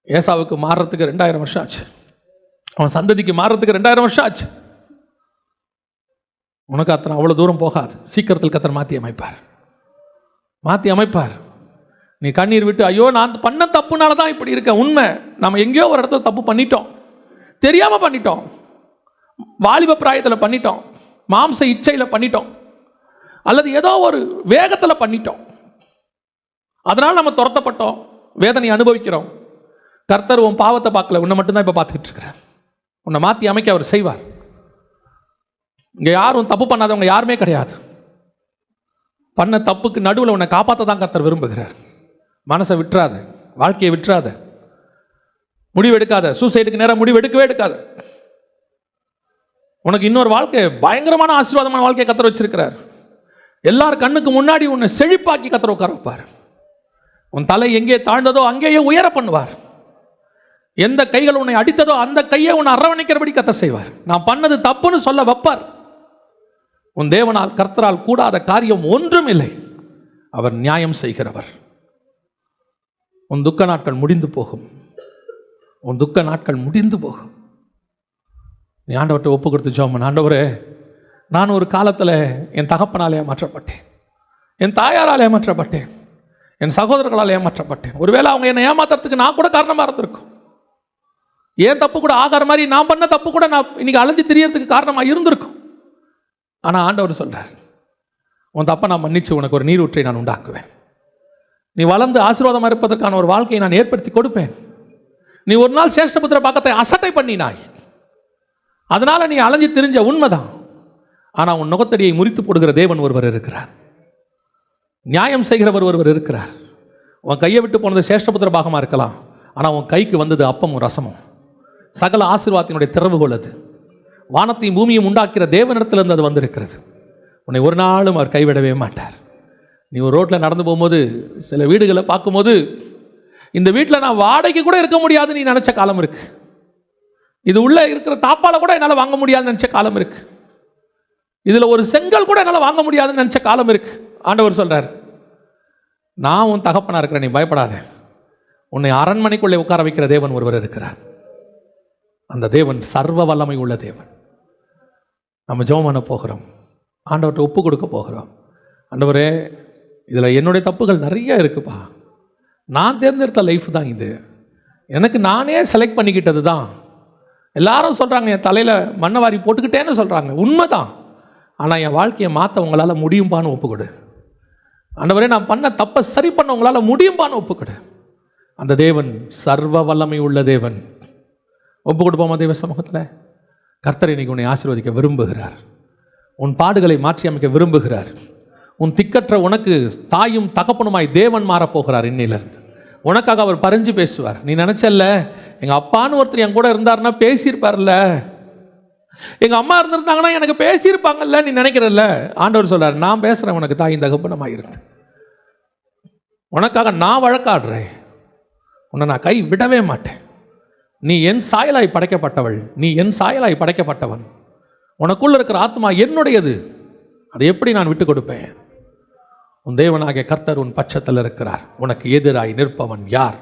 ஏசாவுக்கு மாறுறதுக்கு 2000 வருஷம் ஆச்சு, அவன் சந்ததிக்கு மாறுறதுக்கு 2000 வருஷம் ஆச்சு. உனக்கு அத்தனை அவ்வளோ தூரம் போகாது. சீக்கிரத்தில் கர்த்தர் மாற்றி அமைப்பார். நீ கண்ணீர் விட்டு, ஐயோ நான் பண்ண தப்புனால தான் இப்படி இருக்கேன். உண்மை, நம்ம எங்கேயோ ஒரு இடத்துல தப்பு பண்ணிட்டோம், தெரியாமல் பண்ணிட்டோம், வாலிப பிராயத்தில் பண்ணிட்டோம், மாம்ச இச்சையில் பண்ணிட்டோம், அல்லது ஏதோ ஒரு வேகத்தில் பண்ணிட்டோம். அதனால் நம்ம துரத்தப்பட்டோம், வேதனை அனுபவிக்கிறோம். கர்த்தர் உன் பாவத்தை பார்க்கல, உன்னை மட்டும்தான் இப்போ பார்த்துக்கிட்டு இருக்கிறார். உன்னை மாற்றி அமைக்க அவர் செய்வார். இங்கே யாரும் தப்பு பண்ணாதவங்க யாருமே கிடையாது. பண்ண தப்புக்கு நடுவில் உன்னை காப்பாற்ற தான் கர்த்தர் விரும்புகிறார். மனசை விட்டுறாத, வாழ்க்கையை விட்டுறாத, முடிவு எடுக்காத, சூசைடுக்கு நேரம் முடிவு எடுக்காத. உனக்கு இன்னொரு வாழ்க்கை, பயங்கரமான ஆசீர்வாதமான வாழ்க்கையை கர்த்தர் வச்சிருக்கிறார். எல்லார் கண்ணுக்கு முன்னாடி உன்னை செழிப்பாக்கி கர்த்தர் உட்கார வைப்பார். உன் தலை எங்கே தாழ்ந்ததோ அங்கேயே உயர பண்ணுவார். எந்த கைகள் உன்னை அடித்ததோ அந்த கையை உன்னை அரவணைக்கிறபடி கர்த்தர் செய்வார். நான் பண்ணது தப்புன்னு சொல்ல வைப்பார். உன் தேவனால் கர்த்தரால் கூடாத காரியம் ஒன்றும் இல்லை. அவர் நியாயம் செய்கிறவர். உன் துக்க நாட்கள் முடிந்து போகும். நீ ஆண்டவர்கிட்ட ஒப்பு கொடுத்து ஜெபம் பண்ணு. ஆண்டவரே, நான் ஒரு காலத்தில் என் தகப்பனால் ஏமாற்றப்பட்டேன், என் தாயாரால் ஏமாற்றப்பட்டேன், என் சகோதரர்களால் ஏமாற்றப்பட்டேன். ஒருவேளை அவங்க என்னை ஏமாத்துறதுக்கு நான் கூட காரணமாக இருந்திருக்கும். ஏன் தப்பு கூட ஆகார மாதிரி நான் பண்ண தப்பு கூட நான் இன்னைக்கு அலைஞ்சு திரியறதுக்கு காரணமாக இருந்திருக்கும். ஆனால் ஆண்டவர் சொல்றார், உன் தப்பை நான் மன்னிச்சு உனக்கு ஒரு நீரூற்றை நான் உண்டாக்குவேன். நீ வளர்ந்து ஆசீர்வாதமாக இருப்பதற்கான ஒரு வாழ்க்கையை நான் ஏற்படுத்தி கொடுப்பேன். நீ ஒரு நாள் சேஷ்டபுத்திர பாக்கத்தை அசட்டை பண்ணினாய், அதனால நீ அலைஞ்சு திரிஞ்ச உண்மைதான். ஆனால் உன் நுகத்தடியை முறித்து போடுகிற தேவன் ஒருவர் இருக்கிறார். நியாயம் செய்கிறவர் ஒருவர் இருக்கிறார். உன் கையை விட்டு போனது சேஷ்டபுத்திர பாகமாக இருக்கலாம், ஆனால் உன் கைக்கு வந்தது அப்பமும் ரசமும். சகல ஆசீர்வாதத்தினுடைய திறவுகோல் அது. வானத்தையும் பூமியும் உண்டாக்கிற தேவனிடத்திலிருந்து அது வந்திருக்கிறது. உன்னை ஒரு நாளும் அவர் கைவிடவே மாட்டார். நீ ஒரு ரோட்டில் நடந்து போகும்போது சில வீடுகளை பார்க்கும்போது, இந்த வீட்டில் நான் வாடகைக்கு கூட இருக்க முடியாதுன்னு நீ நினச்ச காலம் இருக்கு. இது உள்ளே இருக்கிற தாப்பால கூட என்னால் வாங்க முடியாதுன்னு நினச்ச காலம் இருக்கு. இதில் ஒரு செங்கல் கூட என்னால் வாங்க முடியாதுன்னு நினச்ச காலம் இருக்கு. ஆண்டவர் சொல்றார், நான் உன் தகப்பனா இருக்கிறேன், நீ பயப்படாத. உன்னை அரண்மனைக்குள்ளே உட்கார வைக்கிற தேவன் ஒருவர் இருக்கிறார். அந்த தேவன் சர்வ வல்லமை உள்ள தேவன். நம்ம ஜெபம் பண்ண போகிறோம், ஆண்டவர்கிட்ட ஒப்பு கொடுக்க போகிறோம். ஆண்டவரே, இதில் என்னுடைய தப்புகள் நிறைய இருக்குப்பா. நான் தேர்ந்தெடுத்த லைஃப் தான் இது, எனக்கு நானே செலக்ட் பண்ணிக்கிட்டது தான். எல்லாரும் சொல்கிறாங்க என் தலையில் மண்ணை வாரி போட்டுக்கிட்டேன்னு சொல்கிறாங்க, உண்மைதான். ஆனால் என் வாழ்க்கையை மாற்ற உங்களால் முடியும்பான்னு ஒப்புக்கொடு. ஆண்டவரே, நான் பண்ண தப்பை சரி பண்ண உங்களால் முடியும்பான்னு ஒப்புக்கொடு. அந்த தேவன் சர்வ வல்லமை உள்ள தேவன். ஒப்பு கொடுப்போமா தேவ சமூகத்தில்? கர்த்தர் இன்னைக்கு உன்னை ஆசீர்வதிக்க விரும்புகிறார். உன் பாடுகளை மாற்றி அமைக்க விரும்புகிறார். உன் திக்கற்ற உனக்கு தாயும் தகப்பனுமாய் தேவன் மாறப்போகிறார். இன்னிலிருந்து உனக்காக அவர் பறிஞ்சு பேசுவார். நீ நினைச்சல்ல, எங்கள் அப்பான்னு ஒருத்தர் என் கூட இருந்தாருன்னா பேசியிருப்பார்ல, எங்கள் அம்மா இருந்திருந்தாங்கன்னா எனக்கு பேசியிருப்பாங்கல்ல நீ நினைக்கிறல்ல. ஆண்டவர் சொல்றார், நான் பேசுகிறேன் உனக்கு தாயும் தகப்பனுமாய் இருந்து. உனக்காக நான் வழக்காடுறேன், உன்னை நான் கை விடவே மாட்டேன். நீ என் சாயலாய் படைக்கப்பட்டவள், நீ என் சாயலாய் படைக்கப்பட்டவன். உனக்குள்ள இருக்கிற ஆத்மா என்னுடையது, அதை எப்படி நான் விட்டு கொடுப்பேன்? உன் தேவனாகிய கர்த்தர் உன் பட்சத்தில் இருக்கிறார். உனக்கு எதிராய் நிற்பவன் யார்?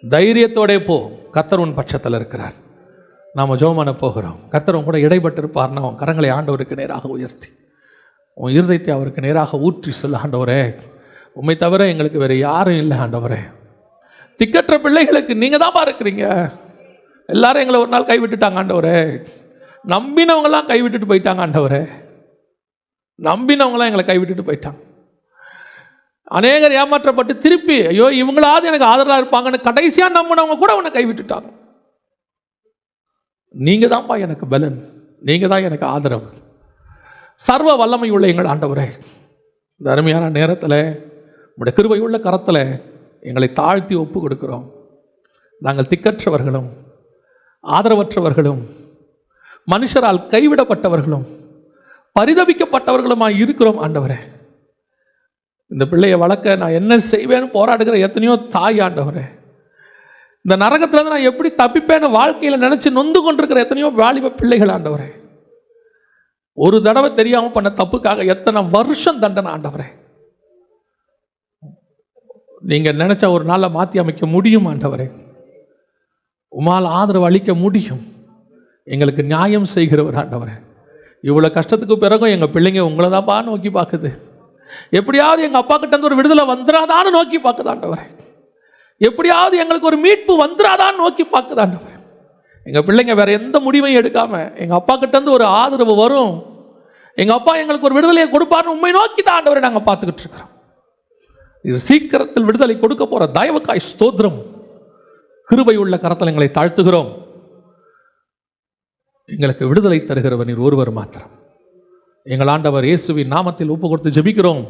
தைரியத்தோடே போ, கர்த்தர் உன் பட்சத்தில் இருக்கிறார். நாம் ஜெபம் பண்ண போகிறோம். கர்த்தர் உன் கூட இடைப்பட்டு இருப்பார்னா உன் கரங்களை ஆண்டவருக்கு நேராக உயர்த்தி உன் இருதயத்தை அவருக்கு நேராக ஊற்றி சொல்ல, ஆண்டவரே, உம்மை தவிர எங்களுக்கு வேறு யாரும் இல்லை. ஆண்டவரே, திக்கற்ற பிள்ளைகளுக்கு நீங்கள் தான் இருக்கிறீங்க. எல்லாரும் எங்களை ஒரு நாள் கைவிட்டுட்டாங்க ஆண்டவரே. நம்பினவங்களாம் கைவிட்டுட்டு போயிட்டாங்க ஆண்டவரே. நம்பினவங்களாம் எங்களை கைவிட்டுட்டு போயிட்டாங்க. அநேகர் ஏமாற்றப்பட்டு திருப்பி, ஐயோ இவங்களாவது எனக்கு ஆதரவாக இருப்பாங்கன்னு கடைசியாக நம்பினவங்க கூட உன்னை கைவிட்டுட்டாங்க. நீங்க தான்ப்பா எனக்கு பலன், நீங்க தான் எனக்கு ஆதரவு. சர்வ வல்லமை உள்ள எங்கள் ஆண்டவரே, இந்த அருமையான நேரத்தில் உங்களுடைய கிருபை உள்ள கரத்தில் எங்களை தாழ்த்தி ஒப்பு கொடுக்கிறோம். நாங்கள் திக்கற்றவர்களும் ஆதரவற்றவர்களும் மனுஷரால் கைவிடப்பட்டவர்களும் பரிதபிக்கப்பட்டவர்களுமாய் இருக்கிறோம் ஆண்டவரே. இந்த பிள்ளையை வளர்க்க நான் என்ன செய்வேன்னு போராடுகிற எத்தனையோ தாய் ஆண்டவரே. இந்த நரகத்திலிருந்து நான் எப்படி தப்பிப்பேன்னு வாழ்க்கையில் நினைச்சு நொந்து கொண்டிருக்கிற எத்தனையோ வாலிப பிள்ளைகள் ஆண்டவரே. ஒரு தடவை தெரியாம பண்ண தப்புக்காக எத்தனை வருஷம் தண்டனை ஆண்டவரே. நீங்க நினைச்ச ஒரு நாள மாற்றி அமைக்க முடியும் ஆண்டவரே. உமால் ஆதரவு அளிக்க முடியும். எங்களுக்கு நியாயம் செய்கிறவர் ஆண்டவரே. இவ்வளோ கஷ்டத்துக்கு பிறகும் எங்கள் பிள்ளைங்க உங்களை தான்ப்பா நோக்கி பார்க்குது. எப்படியாவது எங்கள் அப்பா கிட்ட இருந்து ஒரு விடுதலை வந்துடாதான்னு நோக்கி பார்க்குது ஆண்டவரே. எப்படியாவது எங்களுக்கு ஒரு மீட்பு வந்துடாதான்னு நோக்கி பார்க்குது ஆண்டவரே. எங்கள் பிள்ளைங்க வேற எந்த முடிவையும் எடுக்காம எங்கள் அப்பா கிட்ட இருந்து ஒரு ஆதரவு வரும், எங்கள் அப்பா எங்களுக்கு ஒரு விடுதலையை கொடுப்பாருன்னு உண்மை நோக்கி தான் ஆண்டவரை நாங்கள் பார்த்துக்கிட்டு இருக்கிறோம். இது சீக்கிரத்தில் விடுதலை கொடுக்க போற தயவுக்காய் ஸ்தோத்திரம். கிருபை உள்ள கரத்தில் எங்களை தாழ்த்துகிறோம். எங்களுக்கு விடுதலை தருகிறவர் நீர் ஒருவர் மாத்திரம். எங்கள் ஆண்டவர் இயேசுவின் நாமத்தில் ஒப்பு கொடுத்து ஜெபிக்கிறோம்.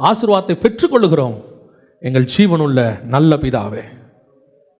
ஆசீர்வாதத்தை பெற்றுக்கொள்ளுகிறோம். எங்கள் ஜீவனுள்ள நல்ல பிதாவே.